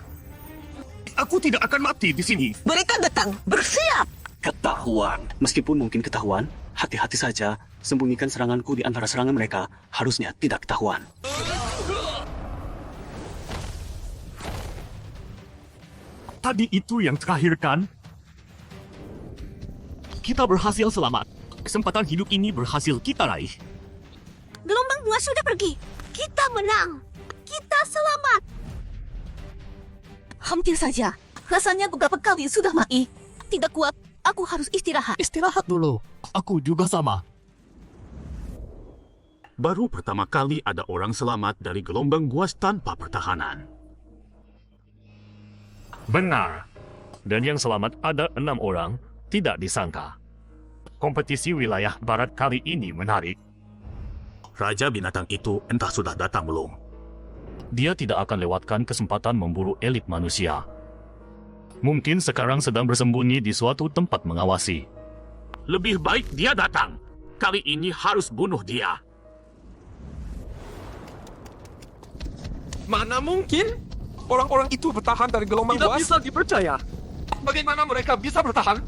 Aku tidak akan mati di sini. Mereka datang. Bersiap. Ketahuan. Meskipun mungkin ketahuan, hati-hati saja. Sembunyikan seranganku di antara serangan mereka. Harusnya tidak ketahuan. Tadi itu yang terakhir kan? Kita berhasil selamat. Kesempatan hidup ini berhasil kita raih. Gelombang buas sudah pergi. Kita menang. Kita selamat. Hampir saja. Rasanya beberapa kali sudah mati. Tidak kuat. Aku harus istirahat. Istirahat dulu. Aku juga sama. Baru pertama kali ada orang selamat dari gelombang buas tanpa pertahanan. Benar. Dan yang selamat ada 6 orang, tidak disangka. Kompetisi wilayah barat kali ini menarik. Raja binatang itu entah sudah datang belum. Dia tidak akan lewatkan kesempatan memburu elit manusia. Mungkin sekarang sedang bersembunyi di suatu tempat mengawasi. Lebih baik dia datang. Kali ini harus bunuh dia. Mana mungkin? Orang-orang itu bertahan dari gelombang Tidak buas. bisa dipercaya. Bagaimana mereka bisa bertahan?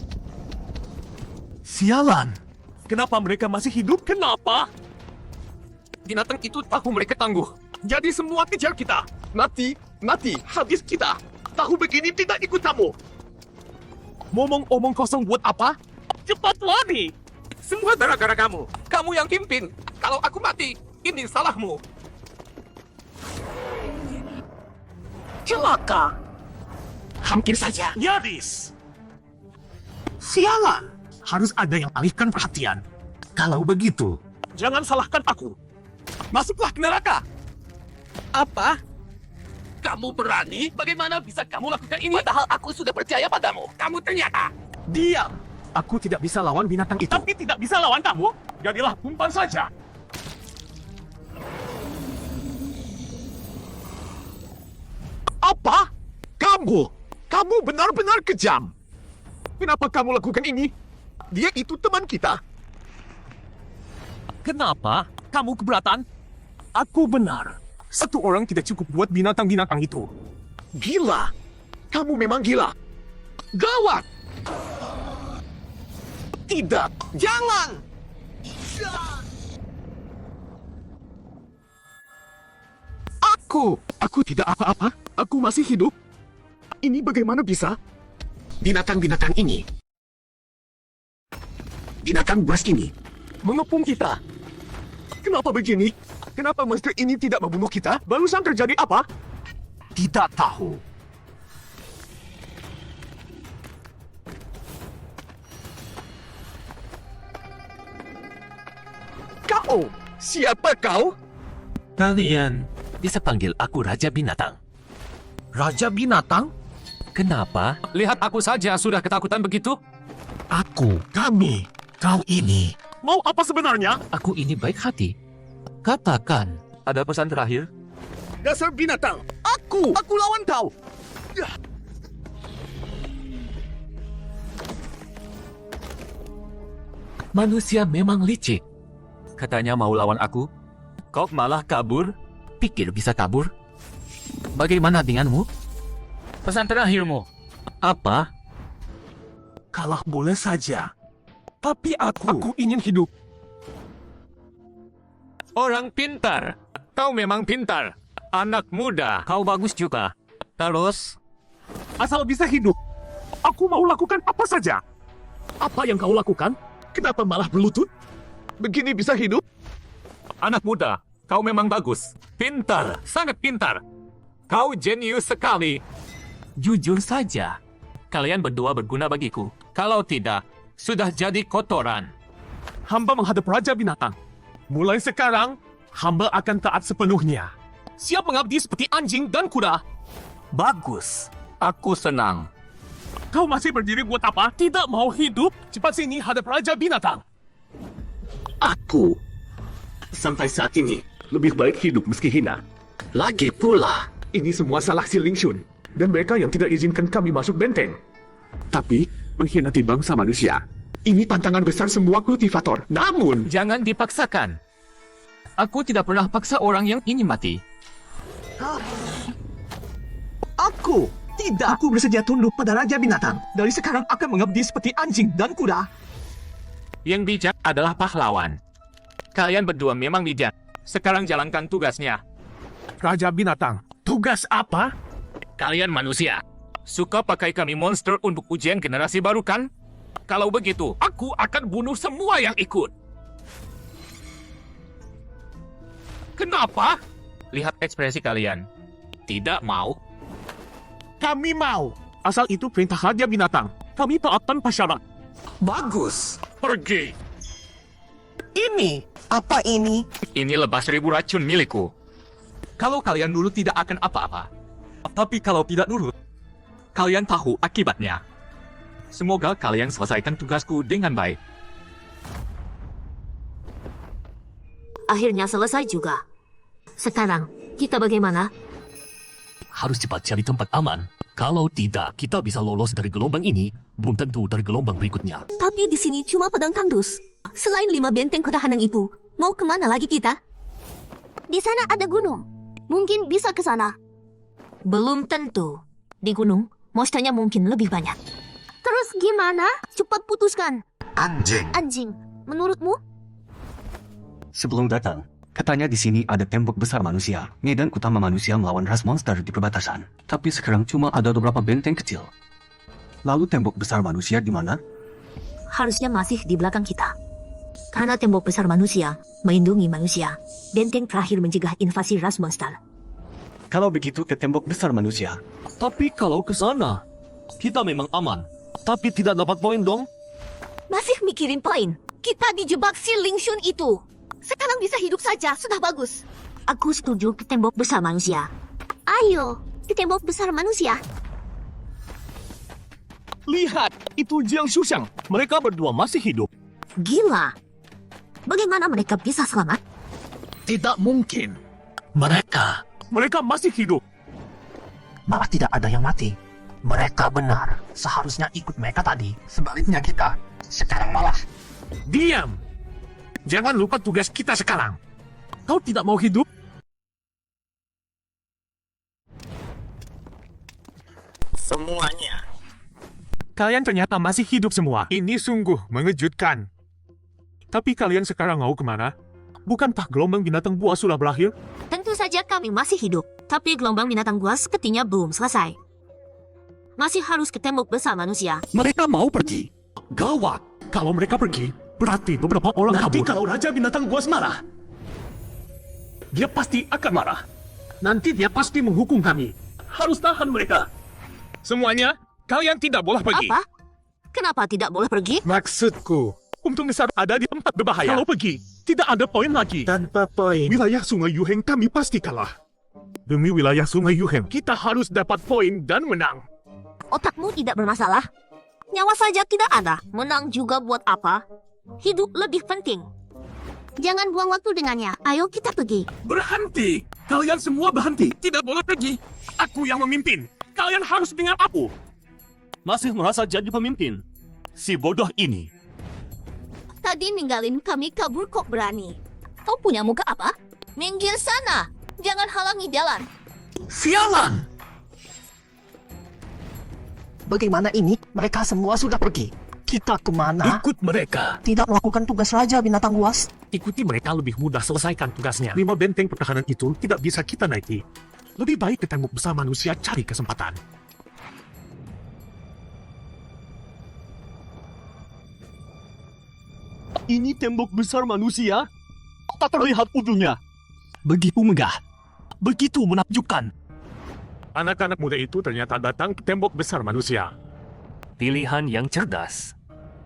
Sialan. Kenapa mereka masih hidup? Kenapa? Binatang itu tahu mereka tangguh. Jadi semua kejar kita. Mati, habis kita. Tahu begini tidak ikut kamu. Ngomong-ngomong kosong buat apa? Cepat lari. Semua gara-gara kamu. Kamu yang pimpin. Kalau aku mati, ini salahmu. Celaka. Hampir saja. Nyaris. Sialan. Harus ada yang alihkan perhatian. Kalau begitu, jangan salahkan aku. Masuklah ke neraka. Apa? Kamu berani? Bagaimana bisa kamu lakukan ini? Padahal aku sudah percaya padamu. Kamu ternyata... Diam. Aku tidak bisa lawan binatang itu. Tapi tidak bisa lawan kamu. Jadilah umpan saja. Apa? Kamu benar-benar kejam. Kenapa kamu lakukan ini? Dia itu teman kita. Kenapa? Kamu keberatan? Aku benar. Satu orang tidak cukup buat binatang-binatang itu. Gila. Kamu memang gila. Gawat. Tidak. Jangan. Aku tidak apa-apa. Aku masih hidup. Ini bagaimana bisa? Binatang-binatang ini. Binatang buas ini mengepung kita. Kenapa begini? Kenapa monster ini tidak membunuh kita? Barusan terjadi apa? Tidak tahu. Kau? Siapa kau? Kalian bisa panggil aku Raja Binatang. Raja binatang? Kenapa? Lihat aku saja sudah ketakutan begitu. Kami, kau ini. Mau apa sebenarnya? Aku ini baik hati. Katakan. Ada pesan terakhir? Dasar binatang. Aku lawan kau. Manusia memang licik. Katanya mau lawan aku. Kau malah kabur. Pikir bisa kabur? Bagaimana denganmu? Pesan terakhirmu. Apa? Kalah boleh saja. Tapi aku ingin hidup. Orang pintar. Kau memang pintar. Anak muda. Kau bagus juga. Terus? Asal bisa hidup. Aku mau lakukan apa saja. Apa yang kau lakukan? Kenapa malah berlutut? Begini bisa hidup? Anak muda. Kau memang bagus. Pintar. Sangat pintar. Kau jenius sekali. Jujur saja. Kalian berdua berguna bagiku. Kalau tidak, sudah jadi kotoran. Hamba menghadap Raja Binatang. Mulai sekarang, hamba akan taat sepenuhnya. Siap mengabdi seperti anjing dan kuda. Bagus. Aku senang. Kau masih berdiri buat apa? Tidak mau hidup? Cepat sini hadap Raja Binatang. Aku. Sampai saat ini, lebih baik hidup meski hina. Lagi pula, Ini semua salah si Ling Shun. Dan mereka yang tidak izinkan kami masuk benteng. Tapi, mengkhianati bangsa manusia. Ini tantangan besar semua kultivator. Namun, Jangan dipaksakan. Aku tidak pernah paksa orang yang ingin mati. Aku tidak. Aku bersedia tunduk pada Raja Binatang. Dari sekarang akan mengabdi seperti anjing dan kuda. Yang bijak adalah pahlawan. Kalian berdua memang bijak. Sekarang jalankan tugasnya. Raja Binatang, tugas apa? Kalian manusia. Suka pakai kami monster untuk ujian generasi baru kan? Kalau begitu, aku akan bunuh semua yang ikut. Kenapa? Lihat ekspresi kalian. Tidak mau. Kami mau. Asal itu perintah Raja Binatang. Kami taat tanpa syarat. bagus. Pergi. Ini. Apa ini? Ini lebah seribu racun milikku. Kalau kalian nurut tidak akan apa-apa. Tapi kalau tidak nurut, kalian tahu akibatnya. Semoga kalian selesaikan tugasku dengan baik. Akhirnya selesai juga. Sekarang, kita bagaimana? Harus cepat cari tempat aman. Kalau tidak, kita bisa lolos dari gelombang ini, belum tentu dari gelombang berikutnya. Tapi di sini cuma padang tandus. Selain 5 benteng ketahanan itu, mau kemana lagi kita? Di sana ada gunung. Mungkin bisa ke sana. Belum tentu. Di gunung, monsternya mungkin lebih banyak. Terus gimana? Cepat putuskan. Anjing. Anjing, menurutmu? Sebelum datang, katanya di sini ada tembok besar manusia. Medan utama manusia melawan ras monster di perbatasan. Tapi sekarang cuma ada beberapa benteng kecil. Lalu tembok besar manusia di mana? Harusnya masih di belakang kita. Karena tembok besar manusia melindungi manusia. Benteng terakhir mencegah invasi ras monster. Kalau begitu ke tembok besar manusia. Tapi kalau ke sana, kita memang aman. Tapi tidak dapat poin dong. Masih mikirin poin. Kita dijebak si Ling Shun itu. Sekarang bisa hidup saja, sudah bagus. Aku setuju ke tembok besar manusia. Ayo, ke tembok besar manusia. Lihat, itu Jiang Shuxiang. Mereka berdua masih hidup. Gila. Bagaimana mereka bisa selamat? Tidak mungkin. Mereka masih hidup. Malah tidak ada yang mati. Mereka benar. Seharusnya ikut mereka tadi. Sebaliknya kita. Sekarang malah. Diam. Jangan lupa tugas kita sekarang. Kau tidak mau hidup? Semuanya. Kalian ternyata masih hidup semua. Ini sungguh mengejutkan. Tapi kalian sekarang mau kemana? Bukankah gelombang binatang buas sudah berakhir? Tentu saja kami masih hidup. Tapi gelombang binatang buas sepertinya belum selesai. Masih harus ke tembok besar manusia. Mereka mau pergi. Gawat. Kalau mereka pergi, berarti beberapa orang Nanti kabur. kalau Raja Binatang Buas marah, Dia pasti akan marah. Nanti dia pasti menghukum kami. Harus tahan mereka. Semuanya, kalian tidak boleh pergi. Apa? Kenapa tidak boleh pergi? Maksudku, untung besar ada di tempat berbahaya. Kalau pergi, tidak ada poin lagi. Tanpa poin. Wilayah Sungai Yuheng kami pasti kalah. Demi wilayah Sungai Yuheng, kita harus dapat poin dan menang. Otakmu tidak bermasalah? Nyawa saja tidak ada. Menang juga buat apa? Hidup lebih penting. Jangan buang waktu dengannya. Ayo kita pergi. Berhenti! Kalian semua berhenti. Tidak boleh pergi. Aku yang memimpin. Kalian harus dengar aku. Masih merasa jadi pemimpin. Si bodoh ini. Tadi ninggalin kami kabur kok berani. Kau punya muka apa? Minggir sana. Jangan halangi jalan. Sialan! Bagaimana ini? Mereka semua sudah pergi. Kita kemana? Ikut mereka. Tidak melakukan tugas Raja Binatang Buas. Ikuti mereka lebih mudah selesaikan tugasnya. 5 benteng pertahanan itu tidak bisa kita naiki. Lebih baik ke tembok besar manusia cari kesempatan. Ini tembok besar manusia? Tak terlihat ujungnya. Begitu megah. Begitu menakjubkan. Anak-anak muda itu ternyata datang ke tembok besar manusia. Pilihan yang cerdas.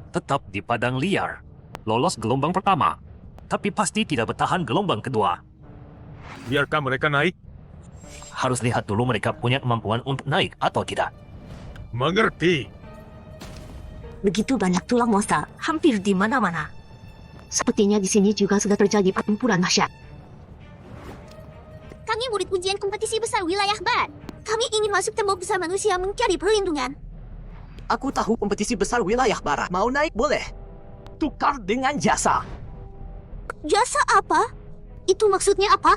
Tetap di padang liar. Lolos gelombang pertama. Tapi pasti tidak bertahan gelombang kedua. Biarkan mereka naik. Harus lihat dulu mereka punya kemampuan untuk naik atau tidak. Mengerti. Begitu banyak tulang monster, hampir di mana-mana. Sepertinya di sini juga sudah terjadi pertempuran dahsyat. Kami murid ujian kompetisi besar wilayah Barat. Kami ingin masuk tembok besar manusia mencari perlindungan. Aku tahu kompetisi besar wilayah barat. Mau naik boleh. Tukar dengan jasa. Jasa apa? Itu maksudnya apa?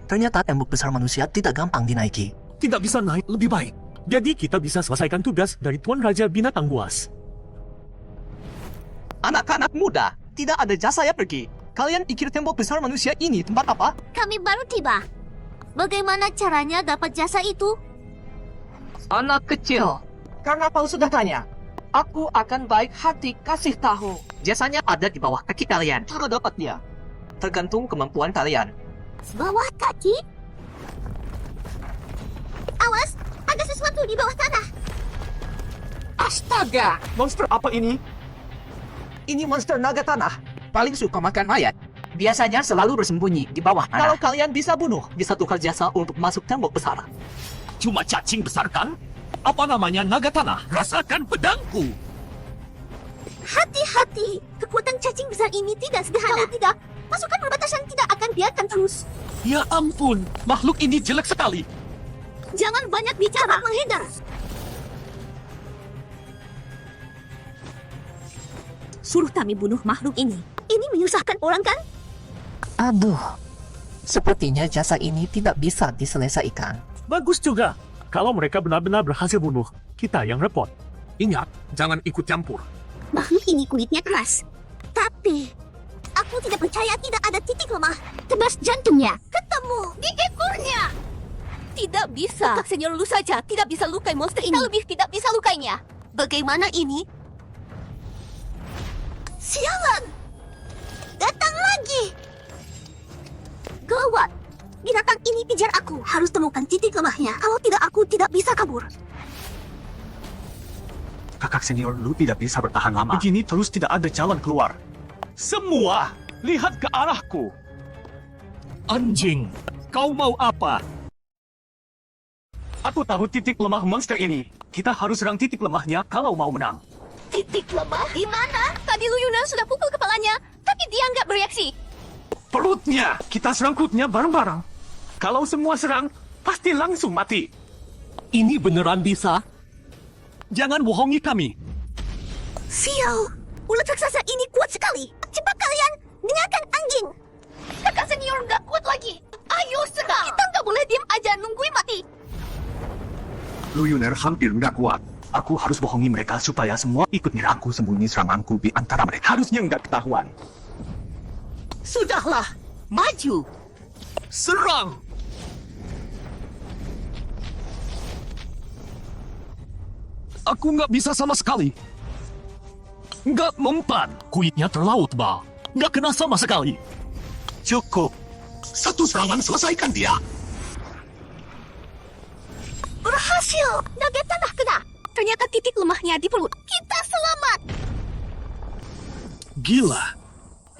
Ternyata tembok besar manusia tidak gampang dinaiki. Tidak bisa naik lebih baik. Jadi kita bisa selesaikan tugas dari Tuan Raja Binatang Buas. Anak-anak muda, tidak ada jasa ya pergi. Kalian pikir tembok besar manusia ini tempat apa? Kami baru tiba. Bagaimana caranya dapat jasa itu? Anak kecil. Karena kau sudah tanya, aku akan baik hati kasih tahu. Jasanya ada di bawah kaki kalian. Cara dapatnya tergantung kemampuan kalian. Bawah kaki? Awas, ada sesuatu di bawah tanah. Astaga! Monster apa ini? Ini monster naga tanah. Paling suka makan mayat. Biasanya selalu bersembunyi di bawah tanah. Kalau kalian bisa bunuh, bisa tukar jasa untuk masuk tembok besar. Cuma cacing besar kan? Apa namanya naga tanah? Rasakan pedangku. Hati-hati, kekuatan cacing besar ini tidak sederhana. Kalau tidak, pasukan perbatasan tidak akan biarkan terus. Ya ampun, makhluk ini jelek sekali. Jangan banyak bicara, menghindar. Suruh kami bunuh makhluk ini. Ini menyusahkan orang kan? Aduh, sepertinya jasa ini tidak bisa diselesaikan. Bagus juga. Kalau mereka benar-benar berhasil bunuh, kita yang repot. Ingat, jangan ikut campur. Makhluk ini kulitnya keras. Tapi, aku tidak percaya tidak ada titik lemah. Tebas jantungnya. Ketemu di ekornya. Tidak bisa. Kakak Senior Lu saja tidak bisa lukai monster ini. Kita lebih tidak bisa lukainya. Bagaimana ini? Sialan! Datang lagi! Gawat! Binatang ini pijar aku. Harus temukan titik lemahnya. Kalau tidak, aku tidak bisa kabur. Kakak senior Lu tidak bisa bertahan lama. Begini terus tidak ada jalan keluar. Semua, lihat ke arahku. Anjing, kau mau apa? Aku tahu titik lemah monster ini. Kita harus serang titik lemahnya kalau mau menang. Titik lemah? Di mana? Tadi Lu Yunnan sudah pukul kepalanya, tapi dia nggak bereaksi. Perutnya, kita serang perutnya bareng-bareng. Kalau semua serang, pasti langsung mati. Ini beneran bisa? Jangan bohongi kami. Sial! Ulat raksasa ini kuat sekali. Cepat kalian, dengarkan anjing. Kakak senior nggak kuat lagi. Ayo serang. Kita nggak boleh diam aja nungguin mati. Lu Yuner hampir nggak kuat. Aku harus bohongi mereka supaya semua ikut nyerangku sembunyi seranganku di antara mereka. Harusnya nggak ketahuan. Sudahlah, maju. Serang! Aku nggak bisa sama sekali. Nggak mempan. Kulitnya terlalu tebal. Nggak kena sama sekali. Cukup. Satu serangan selesaikan dia. Berhasil. Naga tanah kena. Ternyata titik lemahnya di perut. Kita selamat. Gila.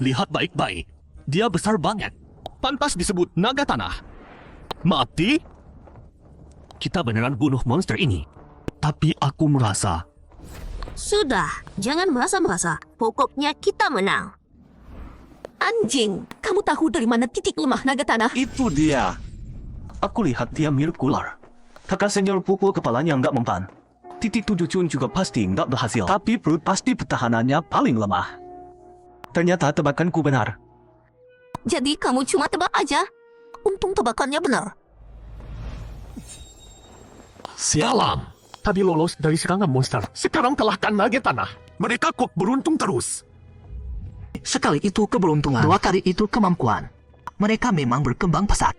Lihat baik-baik. Dia besar banget. Pantas disebut naga tanah. Mati? Kita beneran bunuh monster ini. Tapi aku merasa... Sudah, jangan merasa-merasa. Pokoknya kita menang. Anjing, kamu tahu dari mana titik lemah naga tanah? Itu dia. Aku lihat dia mirip ular. Kakak senior pukul kepalanya nggak mempan. Titik 7 cun juga pasti nggak berhasil. Tapi perut pasti pertahanannya paling lemah. Ternyata tebakanku benar. Jadi kamu cuma tebak aja? Untung tebakannya benar. Sialan. Tadi lolos dari serangan monster. Sekarang kalahkan naga tanah. Mereka kok beruntung terus. Sekali itu keberuntungan, 2 kali itu kemampuan. Mereka memang berkembang pesat.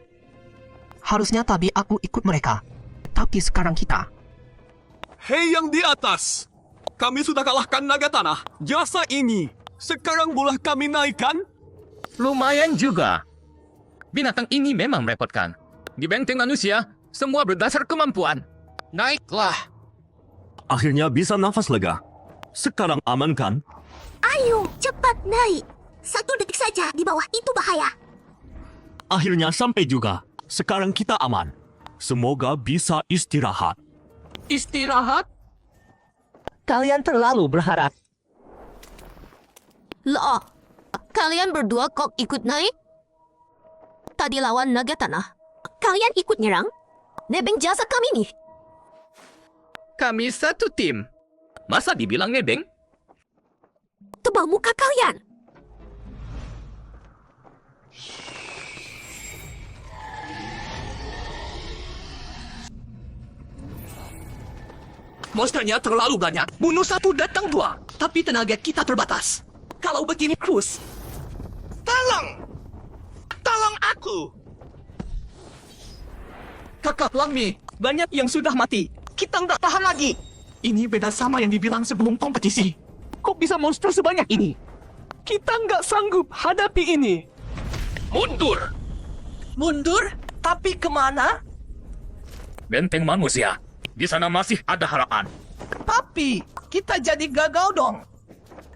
Harusnya tadi aku ikut mereka. Tapi sekarang kita. Hei yang di atas. Kami sudah kalahkan naga tanah. Jasa ini. Sekarang boleh kami naikkan? Lumayan juga. Binatang ini memang merepotkan. Di benteng manusia, semua berdasar kemampuan. Naiklah. Akhirnya bisa nafas lega. Sekarang aman kan? Ayo, cepat naik. 1 detik saja di bawah itu bahaya. Akhirnya sampai juga. Sekarang kita aman. Semoga bisa istirahat. Istirahat? Kalian terlalu berharap. Loh, kalian berdua kok ikut naik? Tadi lawan naga tanah. Kalian ikut nyerang? Nebeng jasa kami nih. Kami satu tim. Masa dibilang nebeng? Tebal muka kalian. Monsternya terlalu banyak. Bunuh 1 datang 2. Tapi tenaga kita terbatas. Kalau begini terus. Tolong! Tolong aku! Kakak Langmi, banyak yang sudah mati. Kita nggak tahan lagi. Ini beda sama yang dibilang sebelum kompetisi. Kok bisa monster sebanyak ini? Kita nggak sanggup hadapi ini. Mundur! Mundur? Tapi kemana? Benteng manusia. Di sana masih ada harapan. Tapi, kita jadi gagal dong.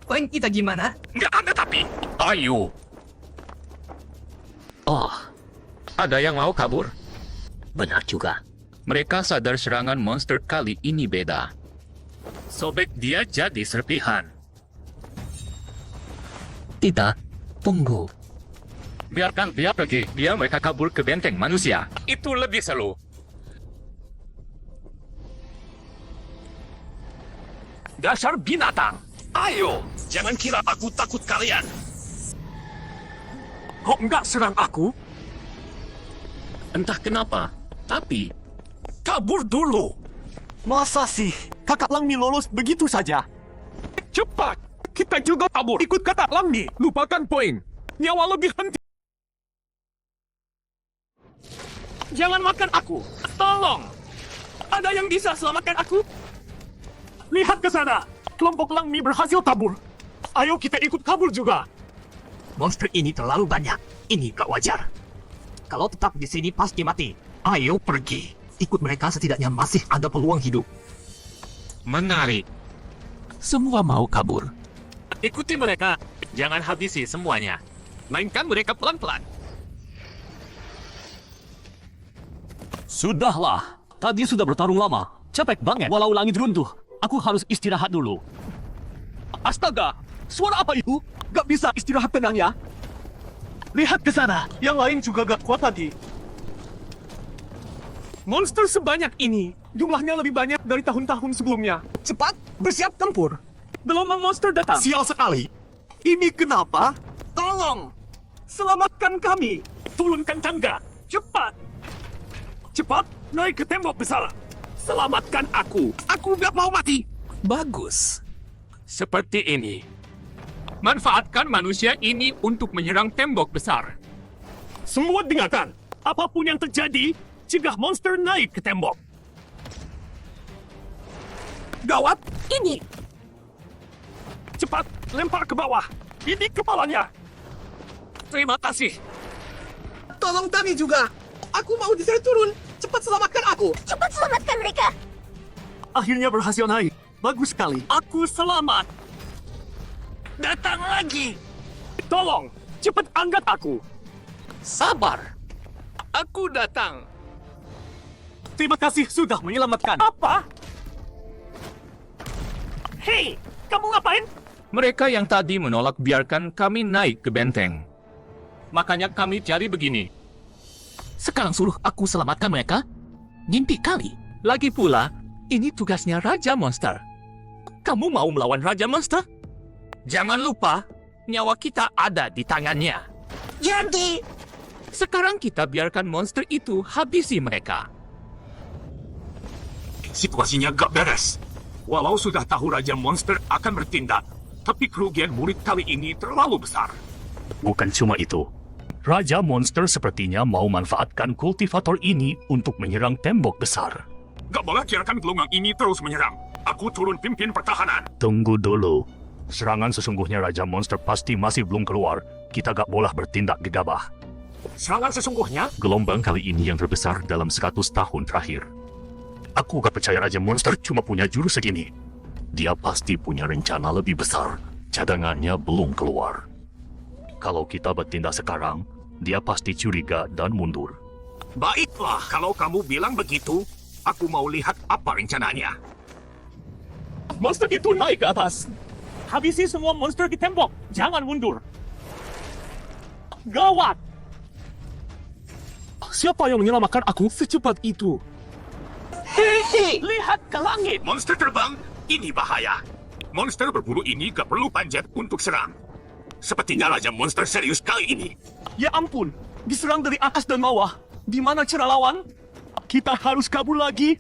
Poin kita gimana? Nggak ada tapi. Ayo. Oh, ada yang mau kabur? Benar juga. Mereka sadar serangan monster kali ini beda. Sobek dia jadi serpihan. Tidak, tunggu. Biarkan dia pergi. Biar mereka kabur ke benteng manusia. Itu lebih seru. Dasar binatang. Ayo, jangan kira aku takut kalian. Kok nggak serang aku? Entah kenapa, tapi kabur dulu. Masa sih? Kakak Langmi lolos begitu saja? Cepat. Kita juga kabur. Ikut kata Langmi. Lupakan poin. Nyawa lebih penting. Jangan makan aku. Tolong. Ada yang bisa selamatkan aku? Lihat ke sana. Kelompok Langmi berhasil kabur. Ayo kita ikut kabur juga. Monster ini terlalu banyak. Ini gak wajar. Kalau tetap di sini pasti mati. Ayo pergi. Ikut mereka setidaknya masih ada peluang hidup. Menarik. Semua mau kabur. Ikuti mereka. Jangan habisi semuanya. Mainkan mereka pelan-pelan. Sudahlah. Tadi sudah bertarung lama. Capek banget. Walau langit runtuh, aku harus istirahat dulu. Astaga! Suara apa itu? Gak bisa istirahat tenang ya? Lihat ke sana. Yang lain juga gak kuat lagi. Monster sebanyak ini. Jumlahnya lebih banyak dari tahun-tahun sebelumnya. Cepat, bersiap tempur. Gelombang monster datang. Sial sekali. Ini kenapa? Tolong! Selamatkan kami! Turunkan tangga. Cepat. Cepat, naik ke tembok besar. Selamatkan aku. Aku gak mau mati. Bagus. Seperti ini. Manfaatkan manusia ini untuk menyerang tembok besar. Semua dengarkan. Apapun yang terjadi, cegah monster naik ke tembok. Gawat. Ini. Cepat, lempar ke bawah. Ini kepalanya. Terima kasih. Tolong Tami juga. Aku mau diseret turun. Cepat selamatkan aku. Cepat selamatkan mereka. Akhirnya berhasil naik. Bagus sekali. Aku selamat. Datang lagi. Tolong, cepat angkat aku. Sabar. Aku datang. Terima kasih sudah menyelamatkan. Apa? Hei, kamu ngapain? Mereka yang tadi menolak biarkan kami naik ke benteng. Makanya kami cari begini. Sekarang suruh aku selamatkan mereka? Ngimpi kali. Lagi pula, ini tugasnya Raja Monster. Kamu mau melawan Raja Monster? Jangan lupa, nyawa kita ada di tangannya. Jadi, Sekarang kita biarkan monster itu habisi mereka. Situasinya gak beres. Walau sudah tahu Raja Monster akan bertindak, tapi kerugian murid kali ini terlalu besar. Bukan cuma itu. Raja Monster sepertinya mau manfaatkan kultivator ini untuk menyerang tembok besar. Gak boleh biarkan gelongang ini terus menyerang. Aku turun pimpin pertahanan. Tunggu dulu. Serangan sesungguhnya Raja Monster pasti masih belum keluar. Kita gak boleh bertindak gegabah. Serangan sesungguhnya? Gelombang kali ini yang terbesar dalam 100 tahun terakhir. Aku gak percaya Raja Monster cuma punya jurus segini. Dia pasti punya rencana lebih besar. Cadangannya belum keluar. Kalau kita bertindak sekarang, dia pasti curiga dan mundur. Baiklah, kalau kamu bilang begitu, aku mau lihat apa rencananya. Monster itu naik ke atas. Habisi semua monster di tembok. Jangan mundur. Gawat! Siapa yang menyelamatkan aku secepat itu? Hei, lihat ke langit. Monster terbang, ini bahaya. Monster berburu ini gak perlu panjat untuk serang. Sepertinya Raja Monster serius kali ini. Ya ampun, diserang dari atas dan bawah. Di mana cara lawan? Kita harus kabur lagi.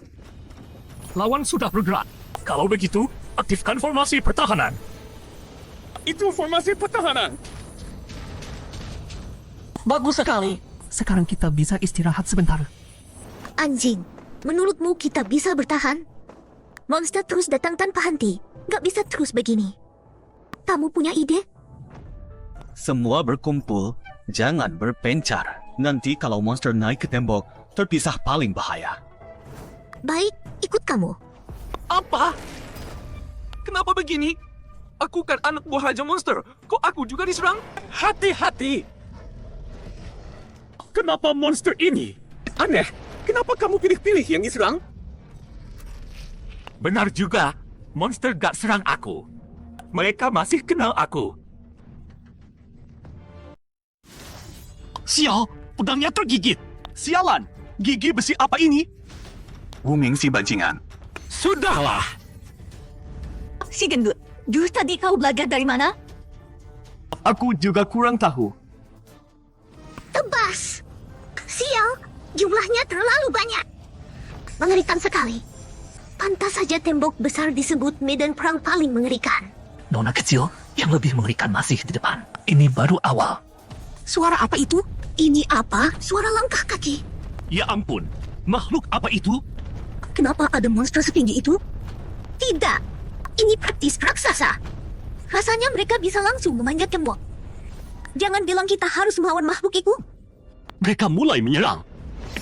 Lawan sudah bergerak. Kalau begitu, aktifkan formasi pertahanan. Itu formasi pertahanan. Bagus sekali. Sekarang kita bisa istirahat sebentar. anjing. Menurutmu kita bisa bertahan? Monster terus datang tanpa henti. Gak bisa terus begini. Kamu punya ide? Semua berkumpul, jangan berpencar. Nanti kalau monster naik ke tembok, terpisah paling bahaya. Baik, ikut kamu. Apa? Kenapa begini? Aku kan anak buah Raja Monster. Kok aku juga diserang? Hati-hati! Kenapa monster ini? Aneh, kenapa kamu pilih-pilih yang diserang? Benar juga, monster gak serang aku. Mereka masih kenal aku. Sial, pedangnya tergigit. Sialan, gigi besi apa ini? Booming si bajingan. Sudahlah! Si gendut, jurus tadi kau belajar dari mana? Aku juga kurang tahu. Tebas! Sial, jumlahnya terlalu banyak. Mengerikan sekali. Pantas saja tembok besar disebut medan perang paling mengerikan. Nona kecil, yang lebih mengerikan masih di depan. Ini baru awal. Suara apa itu? Ini apa? Suara langkah kaki. Ya ampun, makhluk apa itu? Kenapa ada monster setinggi itu? Tidak. Ini praktis raksasa. Rasanya mereka bisa langsung memanjat tembok. Jangan bilang kita harus melawan makhluk itu. Mereka mulai menyerang.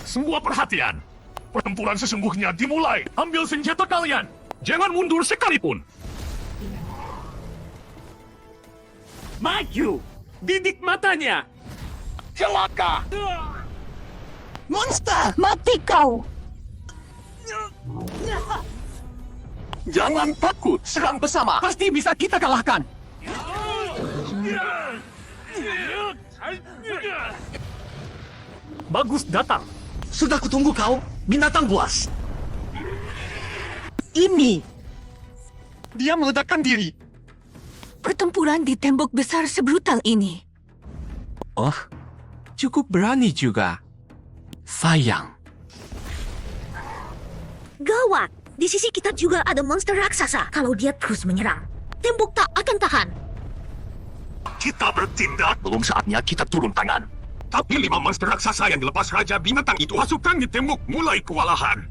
Semua perhatian. Pertempuran sesungguhnya dimulai. Ambil senjata kalian. Jangan mundur sekalipun. Maju. Didik matanya. Celaka. Monster, mati kau! Jangan takut, serang bersama. Pasti bisa kita kalahkan. Bagus datang. Sudah kutunggu kau, binatang buas. Ini! Dia meledakkan diri. Pertempuran di tembok besar sebrutal ini. Oh, cukup berani juga. Sayang. Gawat. Di sisi kita juga ada monster raksasa. Kalau dia terus menyerang, tembok tak akan tahan. Kita bertindak. Belum saatnya kita turun tangan. Tapi 5 monster raksasa yang dilepas Raja Binatang itu hasukan di tembok mulai kewalahan.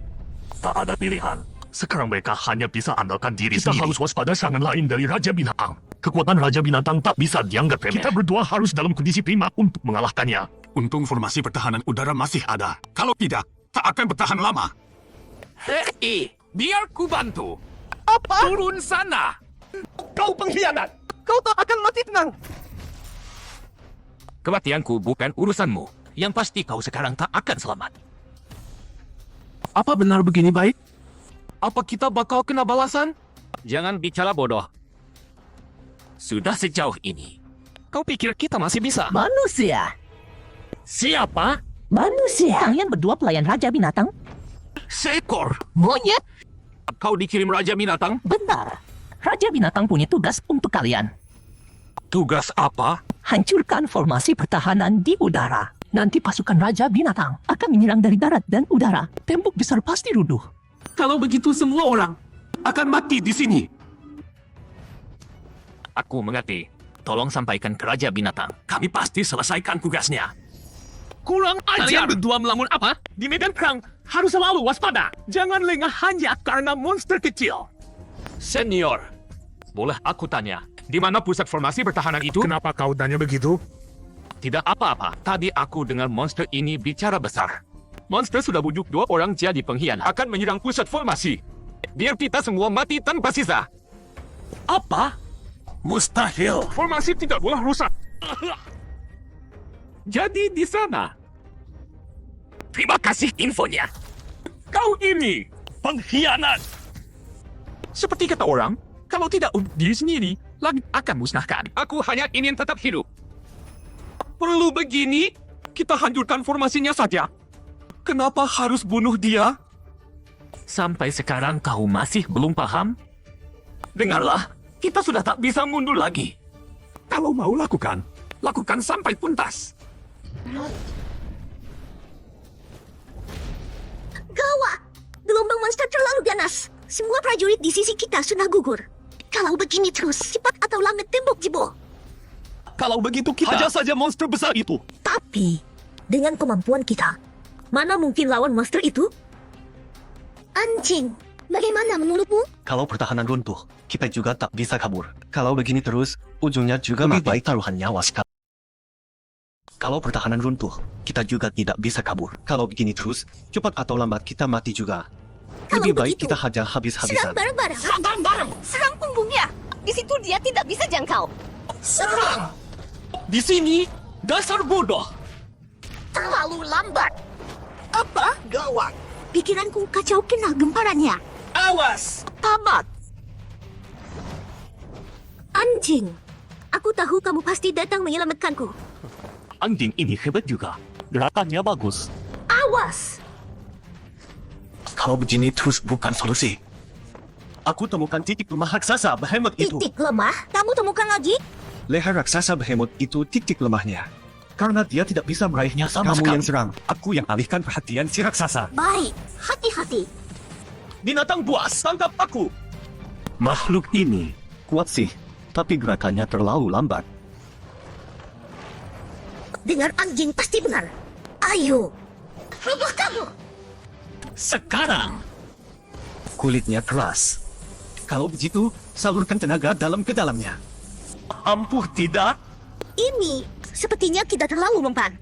Tak ada pilihan. Sekarang mereka hanya bisa andalkan diri sendiri. Kita harus waspada serangan lain dari Raja Binatang. Kekuatan Raja Binatang tak bisa dianggap remeh. Kita berdua harus dalam kondisi prima untuk mengalahkannya. Untung formasi pertahanan udara masih ada. Kalau tidak, tak akan bertahan lama. Hei, biar ku bantu. Apa? Turun sana. Kau pengkhianat! Kau tak akan mati tenang! Kematianku bukan urusanmu. Yang pasti kau sekarang tak akan selamat. Apa benar begini baik? Apa kita bakal kena balasan? Jangan bicara bodoh. Sudah sejauh ini. Kau pikir kita masih bisa? Manusia! Siapa? Manusia! Kalian berdua pelayan Raja Binatang? Seekor. Monyet? Kau dikirim Raja Binatang? Benar. Raja Binatang punya tugas untuk kalian. Tugas apa? Hancurkan formasi pertahanan di udara. Nanti pasukan Raja Binatang akan menyerang dari darat dan udara. Tembok besar pasti runtuh. Kalau begitu semua orang akan mati di sini. Aku mengerti. Tolong sampaikan ke Raja Binatang. Kami pasti selesaikan tugasnya. Kurang ajar! Kalian berdua melamun apa? Di medan perang harus selalu waspada. Jangan lengah hanya karena monster kecil. Senior, boleh aku tanya, di mana pusat formasi pertahanan itu? Kenapa kau tanya begitu? Tidak apa-apa. Tadi aku dengar monster ini bicara besar. Monster sudah bujuk 2 orang jadi pengkhianat. Akan menyerang pusat formasi. Biar kita semua mati tanpa sisa. Apa? Mustahil. Formasi tidak boleh rusak. Jadi di sana. Terima kasih infonya. Kau ini pengkhianat. Seperti kata orang, kalau tidak diri sendiri, langit akan musnahkan. Aku hanya ingin tetap hidup. Perlu begini? Kita hancurkan formasinya saja. Kenapa harus bunuh dia? Sampai sekarang kau masih belum paham? Dengarlah, kita sudah tak bisa mundur lagi. Kalau mau lakukan, lakukan sampai tuntas. Gawat! Gelombang monster terlalu ganas. Semua prajurit di sisi kita sudah gugur. Kalau begini terus, cepat atau lambat tembok jebol. Kalau begitu kita hajar saja monster besar itu. Tapi, dengan kemampuan kita, mana mungkin lawan monster itu? Anjing, bagaimana menurutmu? Kalau pertahanan runtuh, kita juga tak bisa kabur. Kalau begini terus, ujungnya juga lebih baik taruhan nyawa sekali. Kalau pertahanan runtuh, kita juga tidak bisa kabur. Kalau begini terus, cepat atau lambat kita mati juga. Kalau Lebih baik begitu, kita hajar Serang habis-habisan. bareng-bareng. Serang bareng-bareng! Serang punggungnya. Di situ dia tidak bisa jangkau. Serang! Di sini, dasar bodoh. Terlalu lambat. Apa? Gawat! Pikiranku kacau kena gemparannya. Awas! Tamat. Anjing. Aku tahu kamu pasti datang menyelamatkanku. Anjing ini hebat juga. Gerakannya bagus. Awas. Kalau begini terus bukan solusi. Aku temukan titik lemah raksasa behemoth itu. Titik lemah? Kamu temukan lagi? Leher raksasa behemoth itu titik lemahnya. Karena dia tidak bisa meraihnya sama Kamu sekali. yang serang. Aku yang alihkan perhatian si raksasa. Baik, hati-hati. Binatang buas, tangkap aku! Makhluk ini kuat sih, tapi gerakannya terlalu lambat. Dengar anjing pasti benar. Ayo, roboh kamu. Sekarang! Kulitnya keras. Kalau begitu, salurkan tenaga dalam ke dalamnya. Ampuh tidak? Ini sepertinya kita terlalu mempan.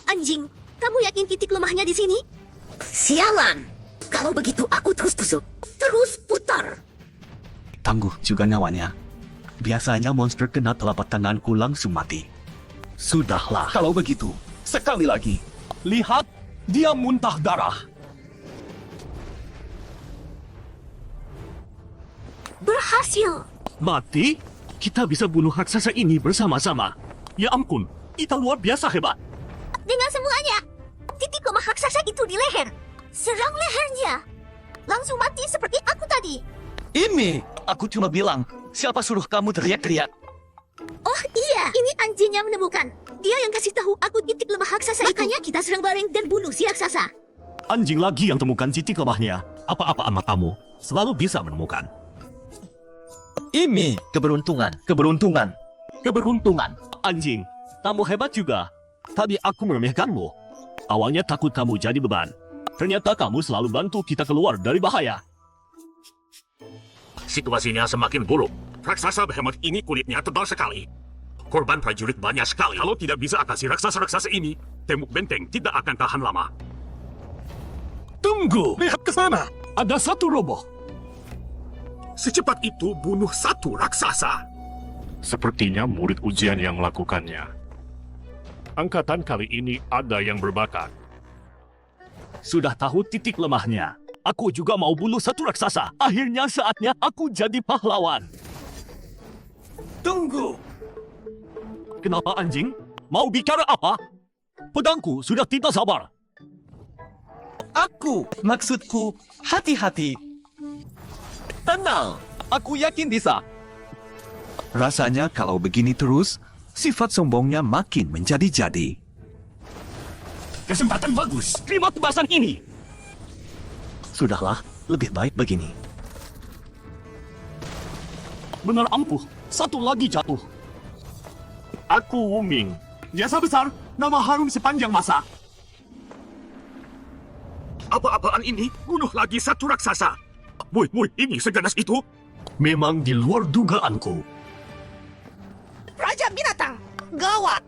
Anjing, kamu yakin titik lemahnya di sini? Sialan. Kalau begitu aku terus tusuk. Terus putar. Tangguh juga nyawanya. Biasanya monster kena telapak tanganku langsung mati. Sudahlah. Kalau begitu, sekali lagi. Lihat, dia muntah darah. Berhasil. Mati? Kita bisa bunuh raksasa ini bersama-sama. Ya ampun, kita luar biasa hebat. Dengan semuanya. Titik lemah raksasa itu di leher. Serang lehernya. Langsung mati seperti aku tadi. Ini, aku cuma bilang, siapa suruh kamu teriak-teriak? Oh iya, ini anjing yang menemukan. Dia yang kasih tahu aku titik lemah raksasa. Makanya kita serang bareng dan bunuh si raksasa. Anjing lagi yang temukan titik lemahnya. Apa-apa anak kamu selalu bisa menemukan. Ini keberuntungan. Anjing, kamu hebat juga. Tadi aku meremehkanmu. Awalnya takut kamu jadi beban. Ternyata kamu selalu bantu kita keluar dari bahaya. Situasinya semakin buruk. Raksasa behemoth ini kulitnya tebal sekali. Korban prajurit banyak sekali. Kalau tidak bisa atasi raksasa-raksasa ini, tembok benteng tidak akan tahan lama. Tunggu, lihat ke sana. Ada satu roboh. Secepat itu bunuh satu raksasa. Sepertinya murid ujian yang melakukannya. Angkatan kali ini ada yang berbakat. Sudah tahu titik lemahnya. Aku juga mau bunuh satu raksasa. Akhirnya saatnya aku jadi pahlawan. Tunggu. Kenapa anjing? Mau bicara apa? Pedangku sudah tidak sabar. Maksudku, hati-hati. Tenang, aku yakin bisa. Rasanya kalau begini terus, sifat sombongnya makin menjadi-jadi. Kesempatan bagus. Terima tebasan ini. Sudahlah, lebih baik begini. Benar ampuh. Satu lagi jatuh. Aku Wuming. Jasa besar, nama harum sepanjang masa. Apa-apaan ini? Bunuh lagi satu raksasa. Woi, ini seganas itu? Memang di luar dugaanku. Raja binatang, gawat.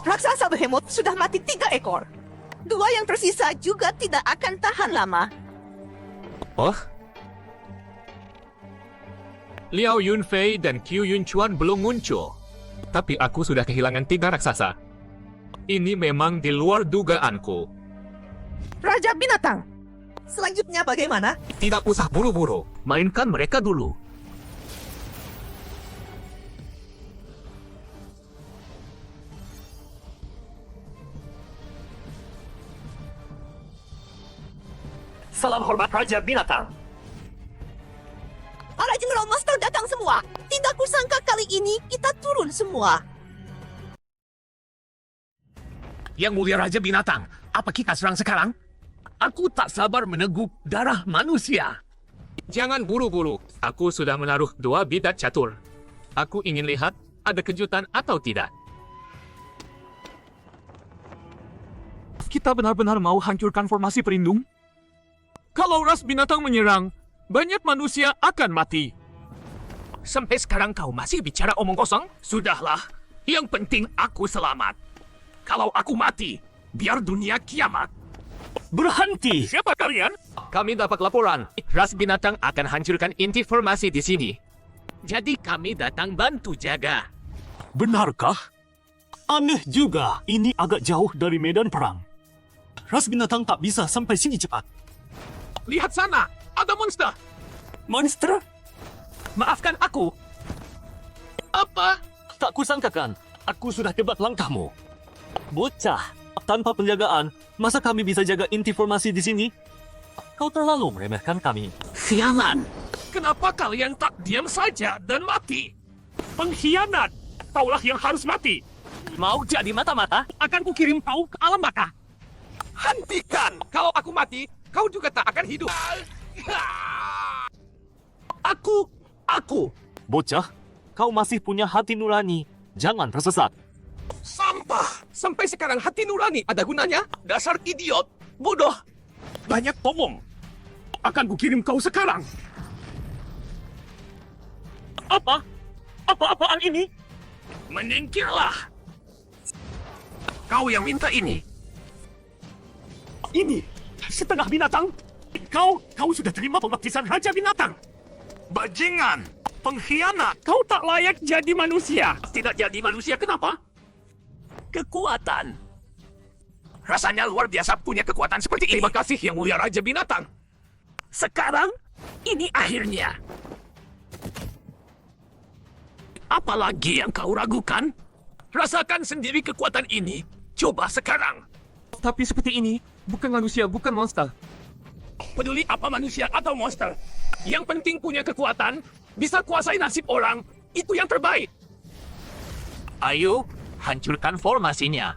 Raksasa behemoth sudah mati 3 ekor. 2 yang tersisa juga tidak akan tahan lama. Oh? Liao Yunfei dan Qiu Yunchuan belum muncul. Tapi aku sudah kehilangan 3 raksasa. Ini memang di luar dugaanku. Raja binatang, selanjutnya bagaimana? Tidak usah buru-buru. Mainkan mereka dulu. Salam hormat Raja Binatang. Para general monster datang semua. Tidak kusangka kali ini kita turun semua. Yang mulia Raja Binatang, apa kita serang sekarang? Aku tak sabar meneguk darah manusia. Jangan buru-buru. Aku sudah menaruh 2 bidat catur. Aku ingin lihat ada kejutan atau tidak. Kita benar-benar mau hancurkan formasi pelindung? Kalau ras binatang menyerang, banyak manusia akan mati. Sampai sekarang kau masih bicara omong kosong? Sudahlah, yang penting aku selamat. Kalau aku mati, biar dunia kiamat. Berhenti! Siapa kalian? Kami dapat laporan. Ras binatang akan hancurkan inti formasi di sini. Jadi kami datang bantu jaga. Benarkah? Aneh juga, ini agak jauh dari medan perang. Ras binatang tak bisa sampai sini cepat. Lihat sana, ada monster. Monster? Maafkan aku. Apa? Tak kusangkakan, aku sudah tebak langkahmu. Bocah, tanpa penjagaan, masa kami bisa jaga inti formasi di sini? Kau terlalu meremehkan kami. Sialan! Kenapa kalian tak diam saja dan mati? Pengkhianat! Kaulah yang harus mati. Mau jadi mata-mata? Akan kukirim kau ke alam baka. Hentikan! Kalau aku mati, kau juga tak akan hidup. Aku. Bocah, kau masih punya hati nurani. Jangan tersesat. Sampah! Sampai sekarang hati nurani ada gunanya? Dasar idiot! Bodoh! Banyak omong. Akan kukirim kau sekarang. Apa? Apa-apaan ini? Menyingkirlah! Kau yang minta ini. Ini setengah binatang. Kau sudah terima pembaptisan Raja Binatang. Bajingan, pengkhianat. Kau tak layak jadi manusia. Tidak jadi manusia kenapa? Kekuatan. Rasanya luar biasa punya kekuatan seperti ini. Terima kasih yang mulia Raja Binatang. Sekarang ini akhirnya. Apalagi yang kau ragukan? Rasakan sendiri kekuatan ini. Coba sekarang. Tapi seperti ini, bukan manusia, bukan monster. Peduli apa manusia atau monster. Yang penting punya kekuatan, bisa kuasai nasib orang. Itu yang terbaik. Ayo, hancurkan formasinya.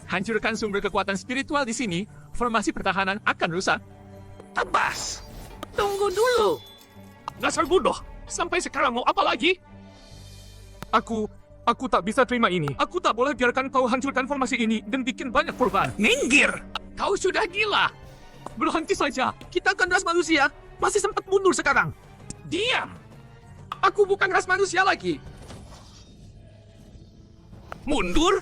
Hancurkan sumber kekuatan spiritual di sini, formasi pertahanan akan rusak. Tebas. Tunggu dulu. Dasar bodoh. Sampai sekarang mau apa lagi? Aku tak bisa terima ini. Aku tak boleh biarkan kau hancurkan formasi ini dan bikin banyak korban. Minggir. Kau sudah gila. Berhenti saja. Kita kan ras manusia. Masih sempat mundur sekarang. Diam. Aku bukan ras manusia lagi. Mundur?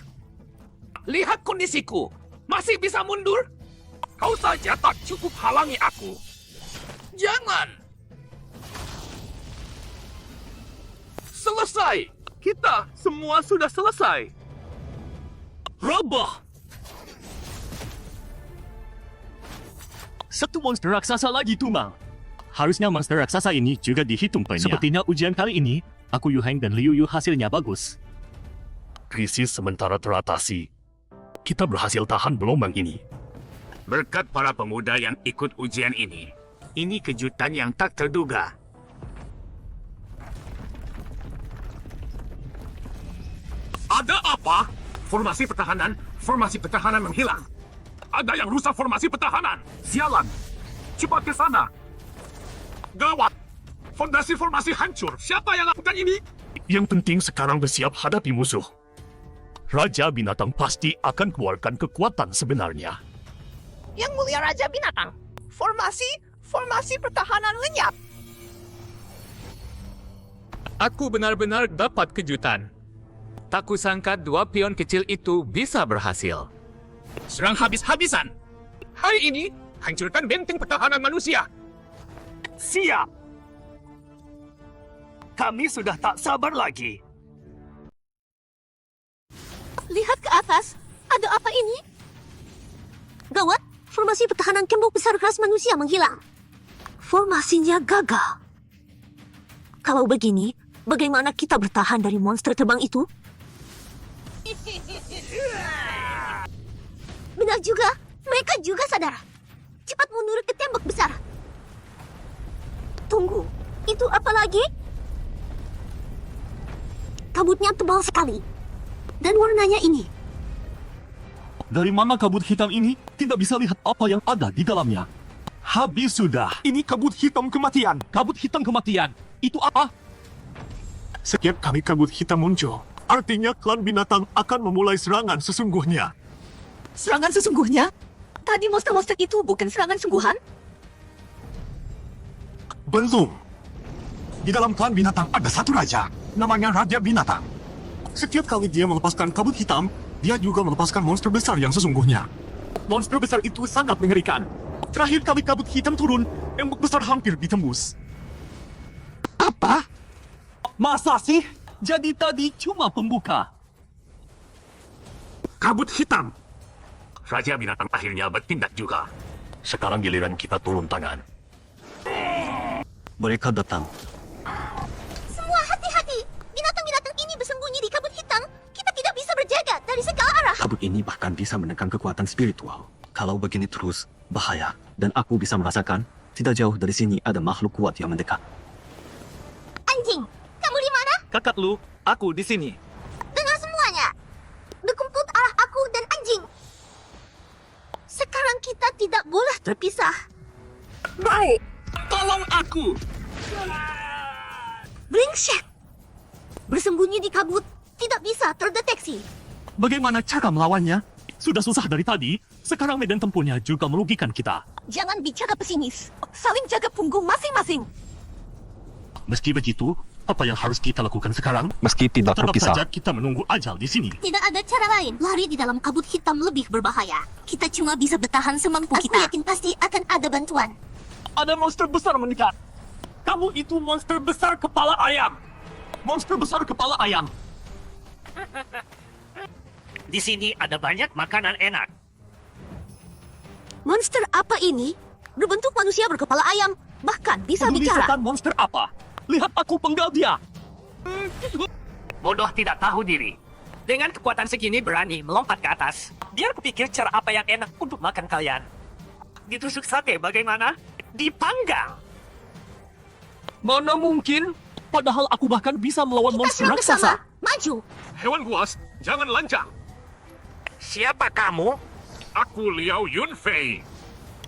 Lihat kondisiku. Masih bisa mundur? Kau saja tak cukup halangi aku. Jangan. Selesai. Kita semua sudah selesai. Roboh. Satu monster raksasa lagi tumang. Harusnya monster raksasa ini juga dihitung poinnya. Sepertinya ujian kali ini, aku Yu Heng dan Liu Yu hasilnya bagus. Krisis sementara teratasi. Kita berhasil tahan gelombang ini. Berkat para pemuda yang ikut ujian ini. Ini kejutan yang tak terduga. Ada apa? Formasi pertahanan menghilang. Ada yang rusak formasi pertahanan. Sialan. Cepat ke sana. Gawat. Fondasi formasi hancur. Siapa yang lakukan ini? Yang penting sekarang bersiap hadapi musuh. Raja Binatang pasti akan keluarkan kekuatan sebenarnya. Yang mulia Raja Binatang, formasi pertahanan lenyap. Aku benar-benar dapat kejutan. Tak kusangka dua pion kecil itu bisa berhasil. Serang habis-habisan. Hari ini, hancurkan benteng pertahanan manusia. Siap. Kami sudah tak sabar lagi. Lihat ke atas. Ada apa ini? Gawat, formasi pertahanan tembok besar ras manusia menghilang. Formasinya gagal. Kalau begini, bagaimana kita bertahan dari monster terbang itu? Benar juga, mereka juga sadar. Cepat mundur ke tembok besar. Tunggu, itu apa lagi? Kabutnya tebal sekali. Dan warnanya ini. Dari mana kabut hitam ini? Tidak bisa lihat apa yang ada di dalamnya. Habis sudah. Ini kabut hitam kematian. Kabut hitam kematian. Itu apa? Setiap kali kabut hitam muncul, artinya klan binatang akan memulai serangan sesungguhnya. Serangan sesungguhnya? Tadi monster-monster itu bukan serangan sungguhan? Belum. Di dalam klan binatang ada satu raja, namanya Raja Binatang. Setiap kali dia melepaskan kabut hitam, dia juga melepaskan monster besar yang sesungguhnya. Monster besar itu sangat mengerikan. Terakhir kali kabut hitam turun, tembok besar hampir ditembus. Apa? Masa sih? Jadi tadi cuma pembuka. Kabut hitam. Raja Binatang akhirnya bertindak juga. Sekarang giliran kita turun tangan. Mereka datang. Semua hati-hati. Binatang-binatang ini bersembunyi di kabut hitam. Kita tidak bisa berjaga dari segala arah. Kabut ini bahkan bisa menekan kekuatan spiritual. Kalau begini terus, bahaya. Dan aku bisa merasakan, tidak jauh dari sini ada makhluk kuat yang mendekat. Anjing, kamu di mana? Kakak Lu, aku di sini. tidak boleh terpisah. Baik. Tolong aku. Brengsek! Bersembunyi di kabut tidak bisa terdeteksi. Bagaimana cara melawannya? Sudah susah dari tadi, sekarang medan tempurnya juga merugikan kita. Jangan bicara pesimis. Saling jaga punggung masing-masing. Meski begitu, apa yang harus kita lakukan sekarang? Meski tidak Tetap terpisah. saja kita menunggu ajal di sini. Tidak ada cara lain. Lari di dalam kabut hitam lebih berbahaya. Kita cuma bisa bertahan semampu kita. Aku yakin pasti akan ada bantuan. Ada monster besar mendekat. Kamu itu monster besar kepala ayam. Monster besar kepala ayam. Di sini ada banyak makanan enak. Monster apa ini? Berbentuk manusia berkepala ayam. Bahkan bisa Peduli bicara. setan monster apa? Lihat aku penggal dia. Bodoh tidak tahu diri. Dengan kekuatan segini berani melompat ke atas. Biar kupikir cara apa yang enak untuk makan kalian. Ditusuk sate bagaimana? Dipanggang. Mana mungkin? Padahal aku bahkan bisa melawan Kita monster serang bersama. raksasa. Maju. Hewan buas, jangan lancang. Siapa kamu? Aku Liao Yunfei.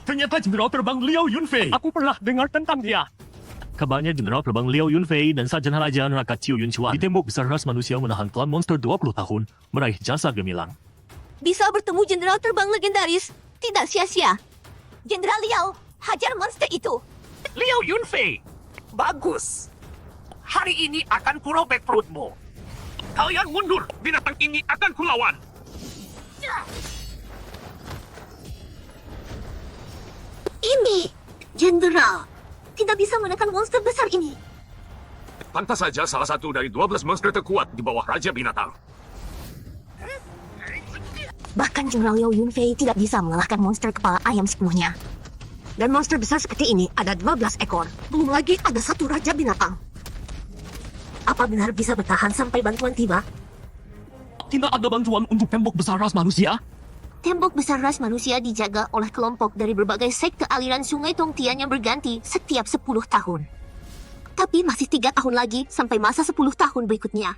Ternyata Jenderal Terbang Liao Yunfei. Aku pernah dengar tentang dia. Kabarnya Jenderal Terbang Liao Yunfei dan Sarjana Raja Neraka Qiu Yunchuan di tembok besar ras manusia menahan klan monster 20 tahun, meraih jasa gemilang. Bisa bertemu jenderal terbang legendaris. Tidak sia-sia. Jenderal Liao, hajar monster itu. Liao Yunfei. Bagus. Hari ini akan kurobek perutmu. Kalian mundur, binatang ini akan kulawan. Ini, jenderal. Tidak bisa menekan monster besar ini. Pantas saja salah satu dari 12 monster terkuat di bawah Raja Binatang. Bahkan Jenderal Liao Yunfei tidak bisa mengalahkan monster kepala ayam sepenuhnya. Dan monster besar seperti ini ada 12 ekor. Belum lagi ada satu Raja Binatang. Apa benar bisa bertahan sampai bantuan tiba? Tidak ada bantuan untuk tembok besar ras manusia? Tembok besar ras manusia dijaga oleh kelompok dari berbagai sekte aliran Sungai Tongtian yang berganti setiap 10 tahun. Tapi masih 3 tahun lagi sampai masa 10 tahun berikutnya.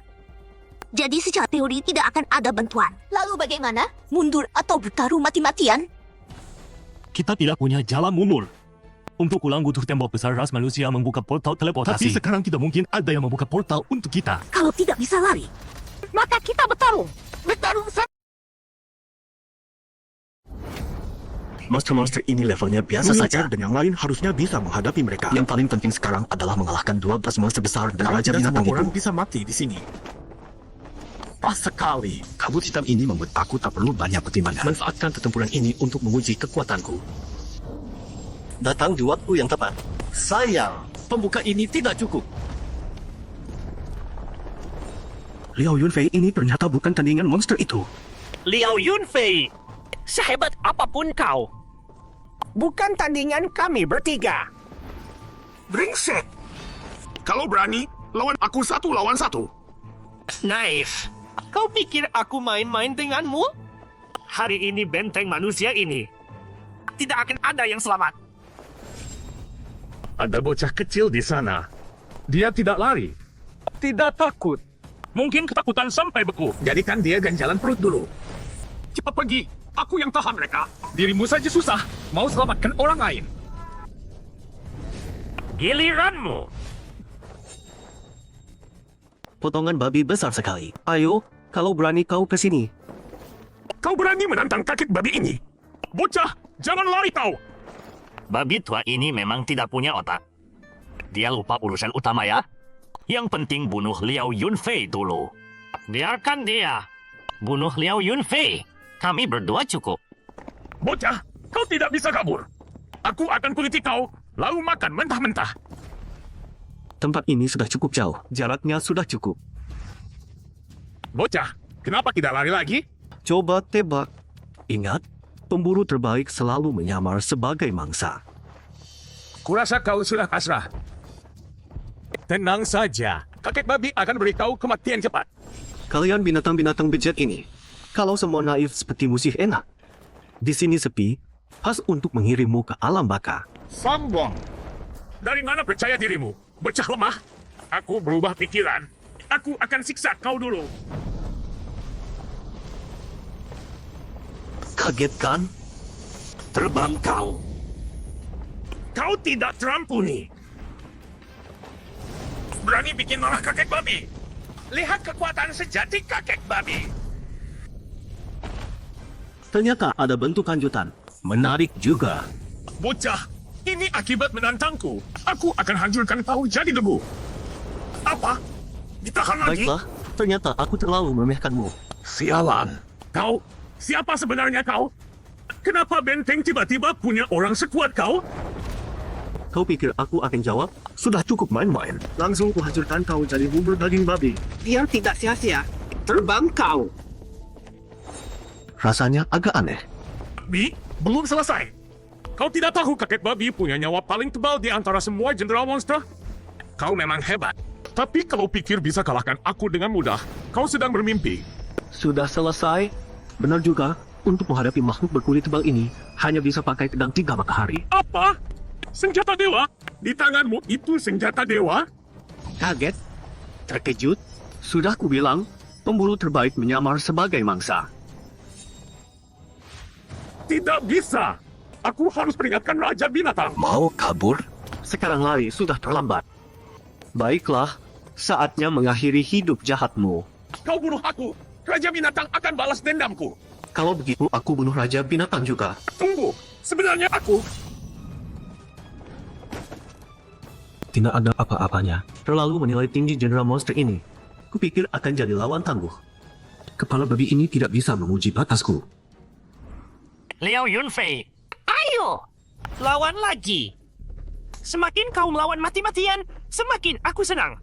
Jadi secara teori tidak akan ada bantuan. Lalu bagaimana? Mundur atau bertaruh mati-matian? Kita tidak punya jalan mundur. Untuk ulang butuh tembok besar ras manusia membuka portal teleportasi. Tapi sekarang tidak mungkin ada yang membuka portal untuk kita. Kalau tidak bisa lari, maka kita bertarung. Bertarung Monster-monster ini levelnya biasa saja dan yang lain harusnya bisa menghadapi mereka. Yang paling penting sekarang adalah mengalahkan 12 monster besar dan Raja Binatang itu. Orang bisa mati di sini. Pas sekali. Kabut hitam ini membuat aku tak perlu banyak pertimbangan. Manfaatkan pertempuran ini untuk menguji kekuatanku. Datang di waktu yang tepat. Sayang, pembuka ini tidak cukup. Liao Yunfei ini ternyata bukan tandingan monster itu. Liao Yunfei. Sehebat apapun kau. Bukan tandingan kami bertiga. Brengsek! Kalau berani, lawan aku 1 lawan 1. Naif. Kau pikir aku main-main denganmu? Hari ini benteng manusia ini. Tidak akan ada yang selamat. Ada bocah kecil di sana. Dia tidak lari. Tidak takut. Mungkin ketakutan sampai beku. Jadikan dia ganjalan perut dulu. Cepat pergi. Aku yang tahan mereka. Dirimu saja susah. Mau selamatkan orang lain. Giliranmu. Potongan babi besar sekali. Ayo, kalau berani kau ke sini. Kau berani menantang kakek babi ini? Bocah, jangan lari kau! Babi tua ini memang tidak punya otak. Dia lupa urusan utama ya. Yang penting bunuh Liao Yunfei dulu. Biarkan dia. Bunuh Liao Yunfei. Kami berdua cukup. Bocah, kau tidak bisa kabur. Aku akan kuliti kau, lalu makan mentah-mentah. Tempat ini sudah cukup jauh. Jaraknya sudah cukup. Bocah, kenapa tidak lari lagi? Coba tebak. Ingat, pemburu terbaik selalu menyamar sebagai mangsa. Kurasa kau sudah pasrah. Tenang saja. Kakek babi akan beritahu kematian cepat. Kalian binatang-binatang bejat ini, kalau semua naif seperti musih enak. Di sini sepi, pas untuk mengirimmu ke alam baka. Sombong. Dari mana percaya dirimu? Bocah lemah. Aku berubah pikiran. Aku akan siksa kau dulu. Kaget kan? Terbang kau. Kau tidak terampuni. Berani bikin marah kakek babi. Lihat kekuatan sejati kakek babi. Ternyata ada bentuk lanjutan. Menarik juga. Bocah, ini akibat menantangku. Aku akan hancurkan kau jadi debu. Apa? Ditahan lagi? Baiklah, ternyata aku terlalu meremehkanmu. Sialan. Kau, siapa sebenarnya kau? Kenapa benteng tiba-tiba punya orang sekuat kau? Kau pikir aku akan jawab? Sudah cukup main-main. Langsung kuhancurkan kau jadi bubur daging babi. Biar tidak sia-sia. Terbang kau. Rasanya agak aneh. Bi, belum selesai. Kau tidak tahu kakek babi punya nyawa paling tebal di antara semua jenderal monster? Kau memang hebat. Tapi kalau pikir bisa kalahkan aku dengan mudah, kau sedang bermimpi. Sudah selesai? Benar juga, untuk menghadapi makhluk berkulit tebal ini, hanya bisa pakai pedang 3 matahari. Apa? Senjata dewa? Di tanganmu itu senjata dewa? Kaget? Terkejut? Sudah kubilang, pemburu terbaik menyamar sebagai mangsa. Tidak bisa. Aku harus peringatkan Raja Binatang. Mau kabur? Sekarang lari sudah terlambat. Baiklah, saatnya mengakhiri hidup jahatmu. Kau bunuh aku. Raja Binatang akan balas dendamku. Kalau begitu, aku bunuh Raja Binatang juga. Tunggu, sebenarnya aku... Tidak ada apa-apanya. Terlalu menilai tinggi General Monster ini. Kupikir akan jadi lawan tangguh. Kepala babi ini tidak bisa menguji batasku. Liao Yunfei, ayo! Lawan lagi. Semakin kau melawan mati-matian, semakin aku senang.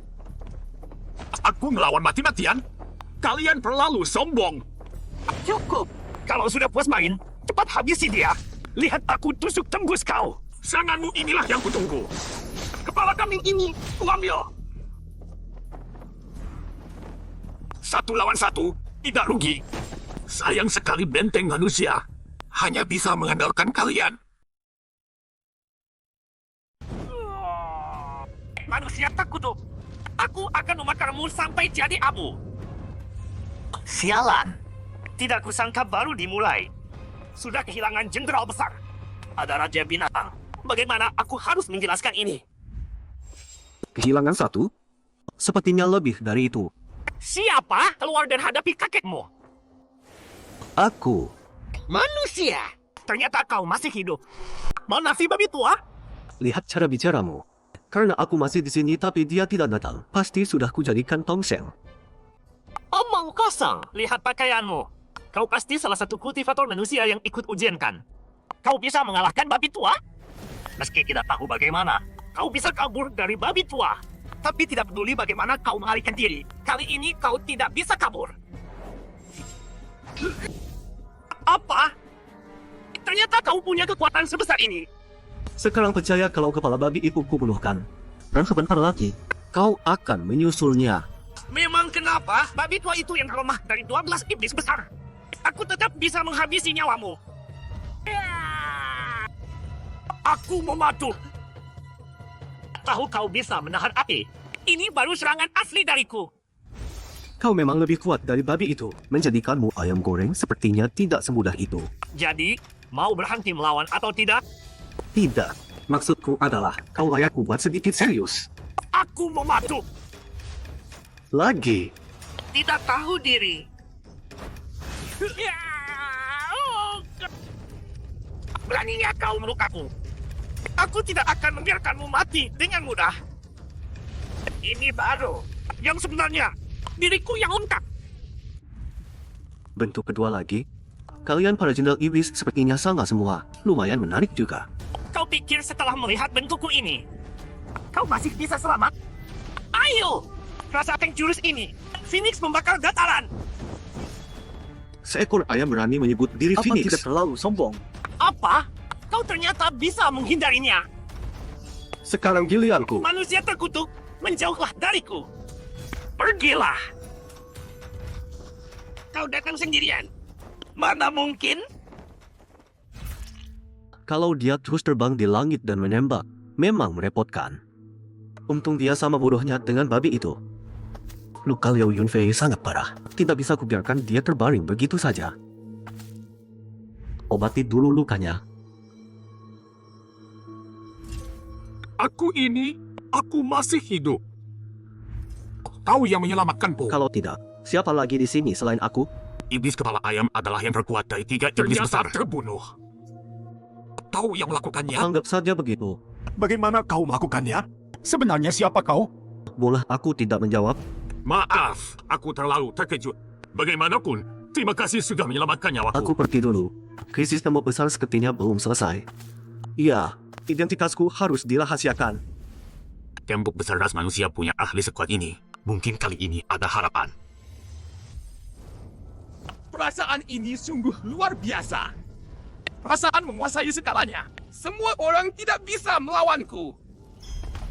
Aku melawan mati-matian? Kalian terlalu sombong. Cukup. Kalau sudah puas main, cepat habisi dia. Lihat aku tusuk tembus kau. Seranganmu inilah yang kutunggu. Kepala kambing ini, kuambil. 1 lawan 1, tidak rugi. Sayang sekali benteng manusia. Hanya bisa mengandalkan kalian. Manusia tak kutuk. Aku akan memakarmu sampai jadi abu. Sialan. Tidak kusangka baru dimulai. Sudah kehilangan jenderal besar. Ada Raja Binatang. Bagaimana aku harus menjelaskan ini? Kehilangan 1? Sepertinya lebih dari itu. Siapa? Keluar dan hadapi kakekmu. Aku. Manusia. Ternyata kau masih hidup. Mana si babi tua? Lihat cara bicaramu. Karena aku masih di sini tapi dia tidak datang. Pasti sudah kujadikan tongseng. Omong kosong. Lihat pakaianmu. Kau pasti salah satu kultivator manusia yang ikut ujian kan? Kau bisa mengalahkan babi tua? Meski tidak tahu bagaimana, kau bisa kabur dari babi tua. Tapi tidak peduli bagaimana kau melarikan diri. Kali ini kau tidak bisa kabur. Apa? Ternyata kau punya kekuatan sebesar ini. Sekarang percaya kalau kepala babi itu kubunuhkan. Dan sebentar lagi, kau akan menyusulnya. Memang kenapa babi tua itu yang lemah dari 12 iblis besar? Aku tetap bisa menghabisi nyawamu. Aku mematu. Tahu kau bisa menahan api. Ini baru serangan asli dariku. Kau memang lebih kuat dari babi itu. Menjadikanmu ayam goreng sepertinya tidak semudah itu. Jadi, mau berhenti melawan atau tidak? Tidak. Maksudku adalah, kau layak buat sedikit serius. Aku mematu. Lagi. Tidak tahu diri. Beraninya kau melukaku. Aku tidak akan membiarkanmu mati dengan mudah. Ini baru. Yang sebenarnya, diriku yang lengkap. Bentuk kedua lagi. Kalian para jenderal iblis sepertinya sama semua. Lumayan menarik juga. Kau pikir setelah melihat bentukku ini, kau masih bisa selamat? Ayo! Rasakan jurus ini. Phoenix membakar dataran. Seekor ayam berani menyebut diri Apa Phoenix. tidak terlalu sombong? Apa? Kau ternyata bisa menghindarinya. Sekarang giliranku. Manusia terkutuk, menjauhlah dariku. Pergilah. Kau datang sendirian. Mana mungkin? Kalau dia terus terbang di langit dan menembak, memang merepotkan. Untung dia sama bodohnya dengan babi itu. Luka Liao Yunfei sangat parah. Tidak bisa kubiarkan dia terbaring begitu saja. Obati dulu lukanya. Aku masih hidup. Kau yang menyelamatkanku. Kalau tidak, siapa lagi di sini selain aku? Iblis kepala ayam adalah yang terkuat dari 3 iblis besar. Terbunuh. Kau yang melakukannya? Anggap saja begitu. Bagaimana kau melakukannya? Sebenarnya siapa kau? Boleh aku tidak menjawab? Maaf, aku terlalu terkejut. Bagaimanapun, terima kasih sudah menyelamatkan nyawaku. Aku pergi dulu. Krisis tembok besar sepertinya belum selesai. Iya, identitasku harus dirahasiakan. Tembok besar ras manusia punya ahli sekuat ini. Mungkin kali ini ada harapan. Perasaan ini sungguh luar biasa. Perasaan menguasai segalanya. Semua orang tidak bisa melawanku.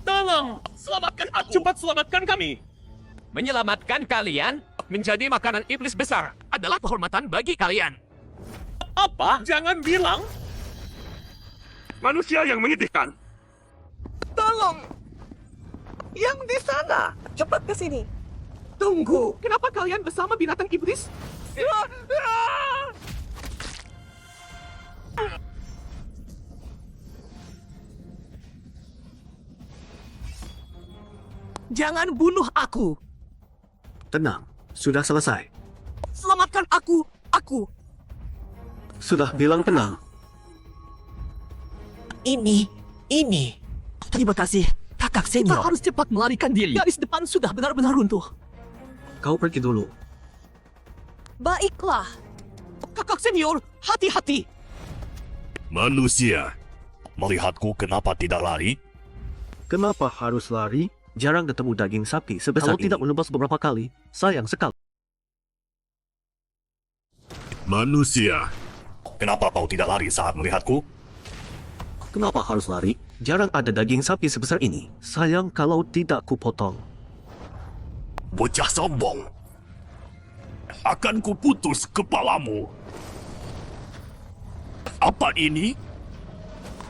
Tolong, selamatkan aku. Cepat selamatkan kami. Menyelamatkan kalian menjadi makanan iblis besar adalah kehormatan bagi kalian. Apa? Jangan bilang manusia yang menyedihkan. Tolong. Yang di sana. Cepat ke sini. Tunggu. Kenapa kalian bersama binatang iblis? Jangan bunuh aku. Tenang, sudah selesai. Selamatkan aku. Aku. Sudah bilang tenang. Ini. Terima kasih, kakak senior. Kita harus cepat melarikan diri. Garis depan sudah benar-benar runtuh. Kau pergi dulu. Baiklah. Kakak senior, hati-hati. Manusia, melihatku kenapa tidak lari? Kenapa harus lari? Jarang ketemu daging sapi sebesar ini. Kalau tidak menebas beberapa kali, sayang sekali. Manusia, kenapa kau tidak lari saat melihatku? Kenapa harus lari? Jarang ada daging sapi sebesar ini. Sayang kalau tidak kupotong. Bocah sombong. Akan kuputus kepalamu. Apa ini?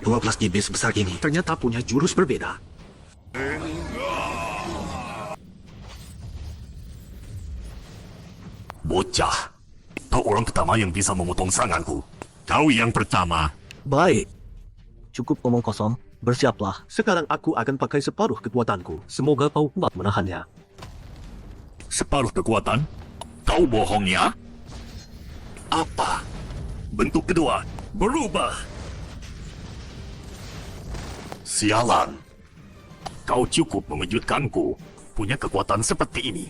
12 iblis besar ini ternyata punya jurus berbeda. Bocah, kau orang pertama yang bisa memotong seranganku. Kau yang pertama. Baik. Cukup omong kosong. Bersiaplah. Sekarang aku akan pakai separuh kekuatanku. Semoga kau kuat menahannya. Separuh kekuatan? Kau bohongnya? Apa? Bentuk kedua berubah. Sialan. Kau cukup mengejutkanku. Punya kekuatan seperti ini.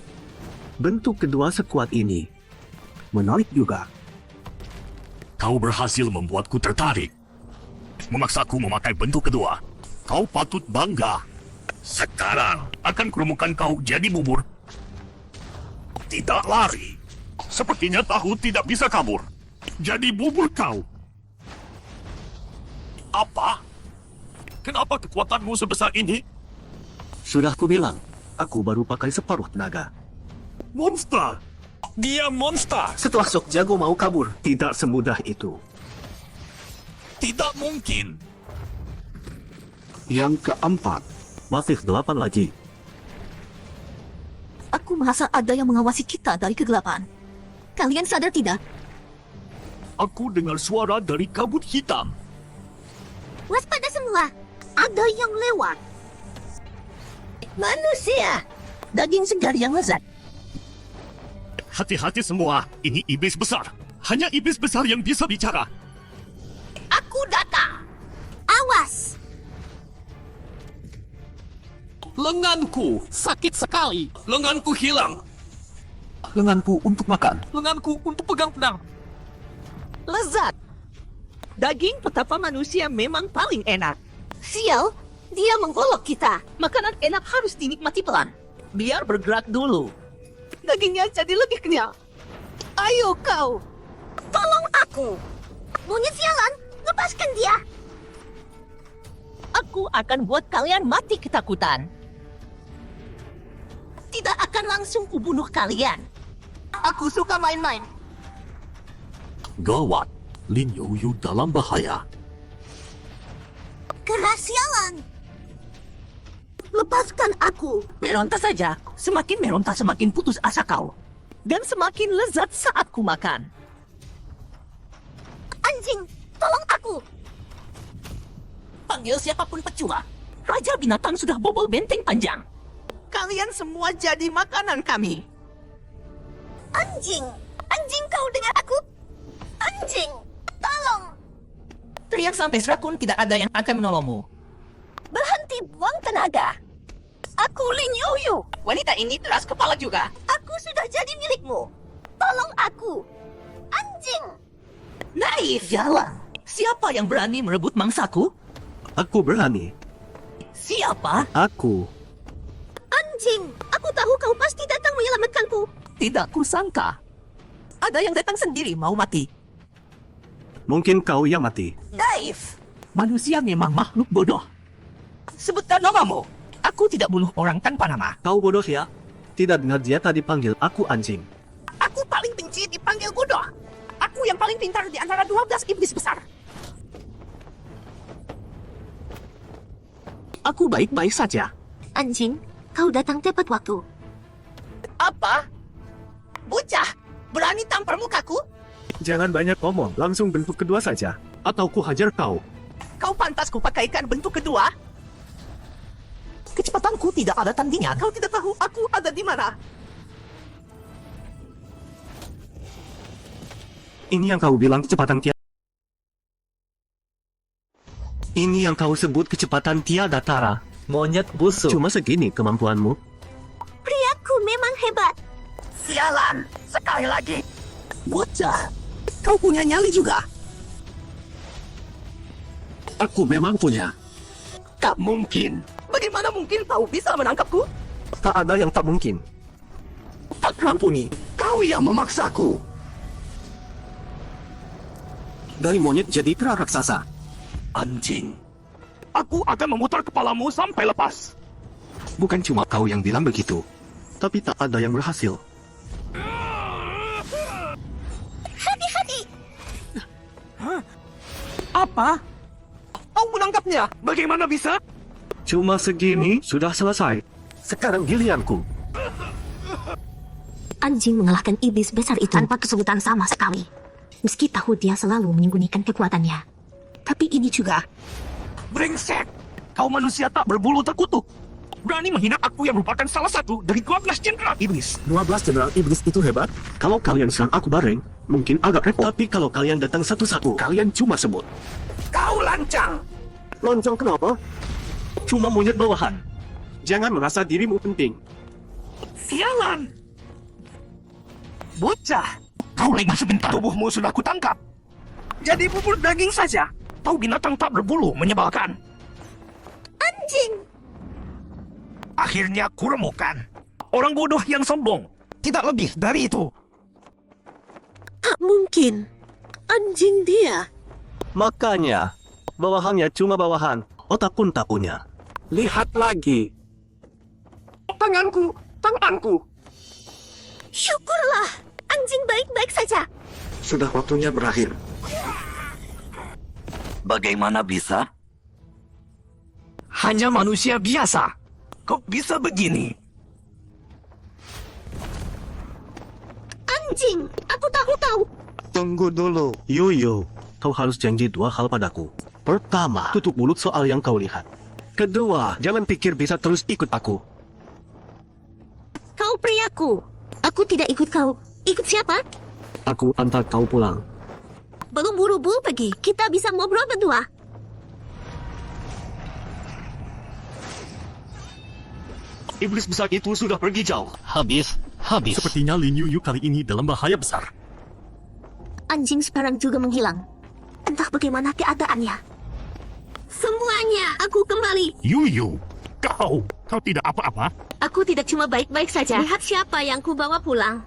Bentuk kedua sekuat ini menarik juga. Kau berhasil membuatku tertarik. Memaksaku memakai bentuk kedua. Kau patut bangga. Sekarang akan kurumukan kau jadi bubur. Tidak lari. Sepertinya tahu tidak bisa kabur. Jadi bubur kau. Apa? Kenapa kekuatanmu sebesar ini? Sudah kubilang, aku baru pakai separuh tenaga. Monster! Dia monster! Setelah Sok Jago mau kabur, tidak semudah itu. Tidak mungkin. Yang keempat, masih 8 lagi. Aku merasa ada yang mengawasi kita dari kegelapan. Kalian sadar tidak? Aku dengar suara dari kabut hitam. Waspada semua. Ada yang lewat. Manusia. Daging segar yang lezat. Hati-hati semua, ini iblis besar. Hanya iblis besar yang bisa bicara. Aku datang. Awas. Lenganku sakit sekali. Lenganku hilang. Lenganku untuk makan. Lenganku untuk pegang pedang. Lezat. Daging petapa manusia memang paling enak. Sial, dia menggolok kita. Makanan enak harus dinikmati pelan. Biar bergerak dulu. Dagingnya jadi lebih kenyal. Ayo kau. Tolong aku. Monyet sialan, lepaskan dia. Aku akan buat kalian mati ketakutan. Tidak akan langsung kubunuh kalian. Aku suka main-main. Gawat, Lin Youyu dalam bahaya. Kerasialan. Lepaskan aku. Meronta saja. Semakin meronta semakin putus asa kau. Dan semakin lezat saat ku makan. Anjing, tolong aku. Panggil siapapun percuma. Raja binatang sudah bobol benteng panjang. Kalian semua jadi makanan kami. Anjing! Anjing, kau dengar aku? Anjing! Tolong! Teriak sampai serakun, tidak ada yang akan menolongmu. Berhenti buang tenaga. Aku Lin Yoyo. Wanita ini keras kepala juga. Aku sudah jadi milikmu. Tolong aku. Anjing! Naif, jalan. Siapa yang berani merebut mangsaku? Aku berani. Siapa? Aku. Anjing! Aku tahu kau pasti datang menyelamatkanku. Tidak kusangka. Ada yang datang sendiri mau mati. Mungkin kau yang mati. Naif. Manusia memang makhluk bodoh. Sebutkan namamu. Aku tidak bunuh orang tanpa nama. Kau bodoh ya? Tidak dengar dia tadi panggil aku anjing. Aku paling benci dipanggil bodoh. Aku yang paling pintar di antara 12 iblis besar. Aku baik-baik saja. Anjing, kau datang tepat waktu. Apa? Bocah, berani tampar mukaku? Jangan banyak ngomong, langsung bentuk kedua saja. Atau ku hajar kau. Kau pantas kupakaikan bentuk kedua? Kecepatanku tidak ada tandingnya. Kau tidak tahu aku ada di mana. Ini yang kau bilang kecepatan tiada. Ini yang kau sebut kecepatan tiada tara. Monyet busuk. Cuma segini kemampuanmu. Priaku memang hebat. Sialan, sekali lagi. Bocah, kau punya nyali juga. Aku memang punya. Tak mungkin. Bagaimana mungkin kau bisa menangkapku? Tak ada yang tak mungkin. Tak ampuni, kau yang memaksaku. Dari monyet jadi kera raksasa. Anjing. Aku akan memutar kepalamu sampai lepas. Bukan cuma kau yang bilang begitu. Tapi tak ada yang berhasil. Hati-hati! Apa? Kau menangkapnya? Bagaimana bisa? Cuma segini sudah selesai. Sekarang giliranku. Anjing mengalahkan iblis besar itu tanpa kesulitan sama sekali. Meski tahu dia selalu menyembunyikan kekuatannya. Tapi ini juga. Brengsek. Kau manusia tak berbulu terkutuk. Berani menghina aku yang merupakan salah satu dari 12 jenderal iblis. 12 jenderal iblis itu hebat. Kalau kalian serang aku bareng, mungkin agak repot. Tapi kalau kalian datang satu-satu, kalian cuma sebut. Kau lancang. Loncong kenapa? Cuma monyet bawahan. Jangan merasa dirimu penting. Sialan. Bocah, Kau lengah sebentar. Tubuhmu sudah kutangkap. jadi bubur daging saja. Kau binatang tak berbulu menyebalkan. Anjing! Akhirnya kuremukkan. Orang bodoh yang sombong. Tidak lebih dari itu. Tak mungkin. Anjing dia. Makanya, bawahannya cuma bawahan. Otak pun tak punya. Lihat lagi. Tanganku! Tanganku! Syukurlah. Anjing baik-baik saja. Sudah waktunya berakhir. Bagaimana bisa? Hanya manusia biasa. Kok bisa begini? Anjing, aku tahu. Tunggu dulu. Yoyo, kau harus janji 2 hal padaku. Pertama, tutup mulut soal yang kau lihat. Kedua, jangan pikir bisa terus ikut aku. Kau priaku. Aku tidak ikut kau. Ikut siapa? Aku antar kau pulang. Belum buru-buru pergi. Kita bisa ngobrol berdua. Iblis besar itu sudah pergi jauh. Habis. Sepertinya Lin Yu kali ini dalam bahaya besar. Anjing sekarang juga menghilang. Entah bagaimana keadaannya. Semuanya, aku kembali. Yu, kau tidak apa-apa? Aku tidak cuma baik-baik saja. Lihat siapa yang kubawa pulang.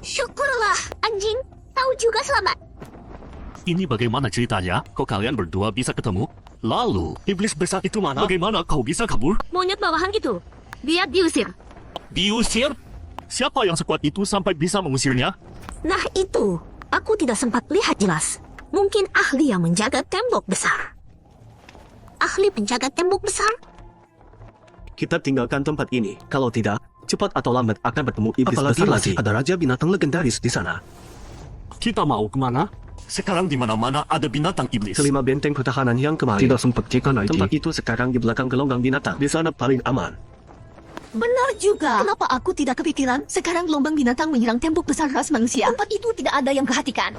Syukurlah, anjing. Kau juga selamat. Ini bagaimana ceritanya? Kok kalian berdua bisa ketemu? Lalu, iblis besar itu mana? Bagaimana kau bisa kabur? Monyet bawahan gitu. Biar diusir. Diusir? Siapa yang sekuat itu sampai bisa mengusirnya? Nah itu, aku tidak sempat lihat jelas. Mungkin ahli yang menjaga tembok besar. Ahli penjaga tembok besar? Kita tinggalkan tempat ini. Kalau tidak, cepat atau lambat akan bertemu iblis besar lagi. Ada raja binatang legendaris di sana. Kita mau kemana? Sekarang di mana-mana ada binatang iblis. Kelima benteng pertahanan yang kemarin tidak sempat cek lagi. Tempat itu sekarang di belakang gelombang binatang. Di sana paling aman. Benar juga. Kenapa aku tidak kepikiran? Sekarang gelombang binatang menyerang tembok besar ras manusia. Tempat itu tidak ada yang perhatikan.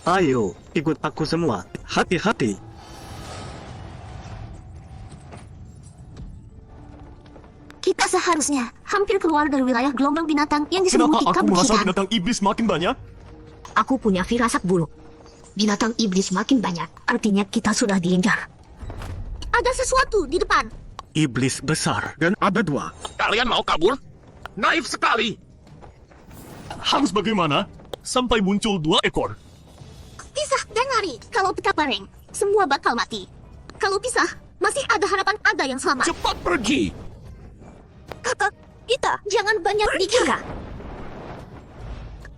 Ayo, ikut aku semua. Hati-hati. Kita seharusnya hampir keluar dari wilayah gelombang binatang yang Kenapa diselimuti aku kabut merasa hitam. binatang iblis makin banyak? Aku punya firasat buruk. Binatang iblis makin banyak. Artinya kita sudah diincar. Ada sesuatu di depan. Iblis besar. Dan ada 2. Kalian mau kabur? Naif sekali. Harus bagaimana? Sampai muncul 2 ekor. Pisah dan lari. Kalau kita bareng, semua bakal mati. Kalau pisah, masih ada harapan ada yang selamat. Cepat pergi! Kakak, kita jangan banyak bicara.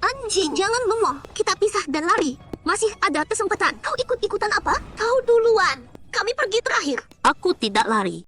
Anjing, jangan ngomong. Kita pisah dan lari. Masih ada kesempatan. Kau ikut-ikutan apa? Kau duluan. Kami pergi terakhir. Aku tidak lari.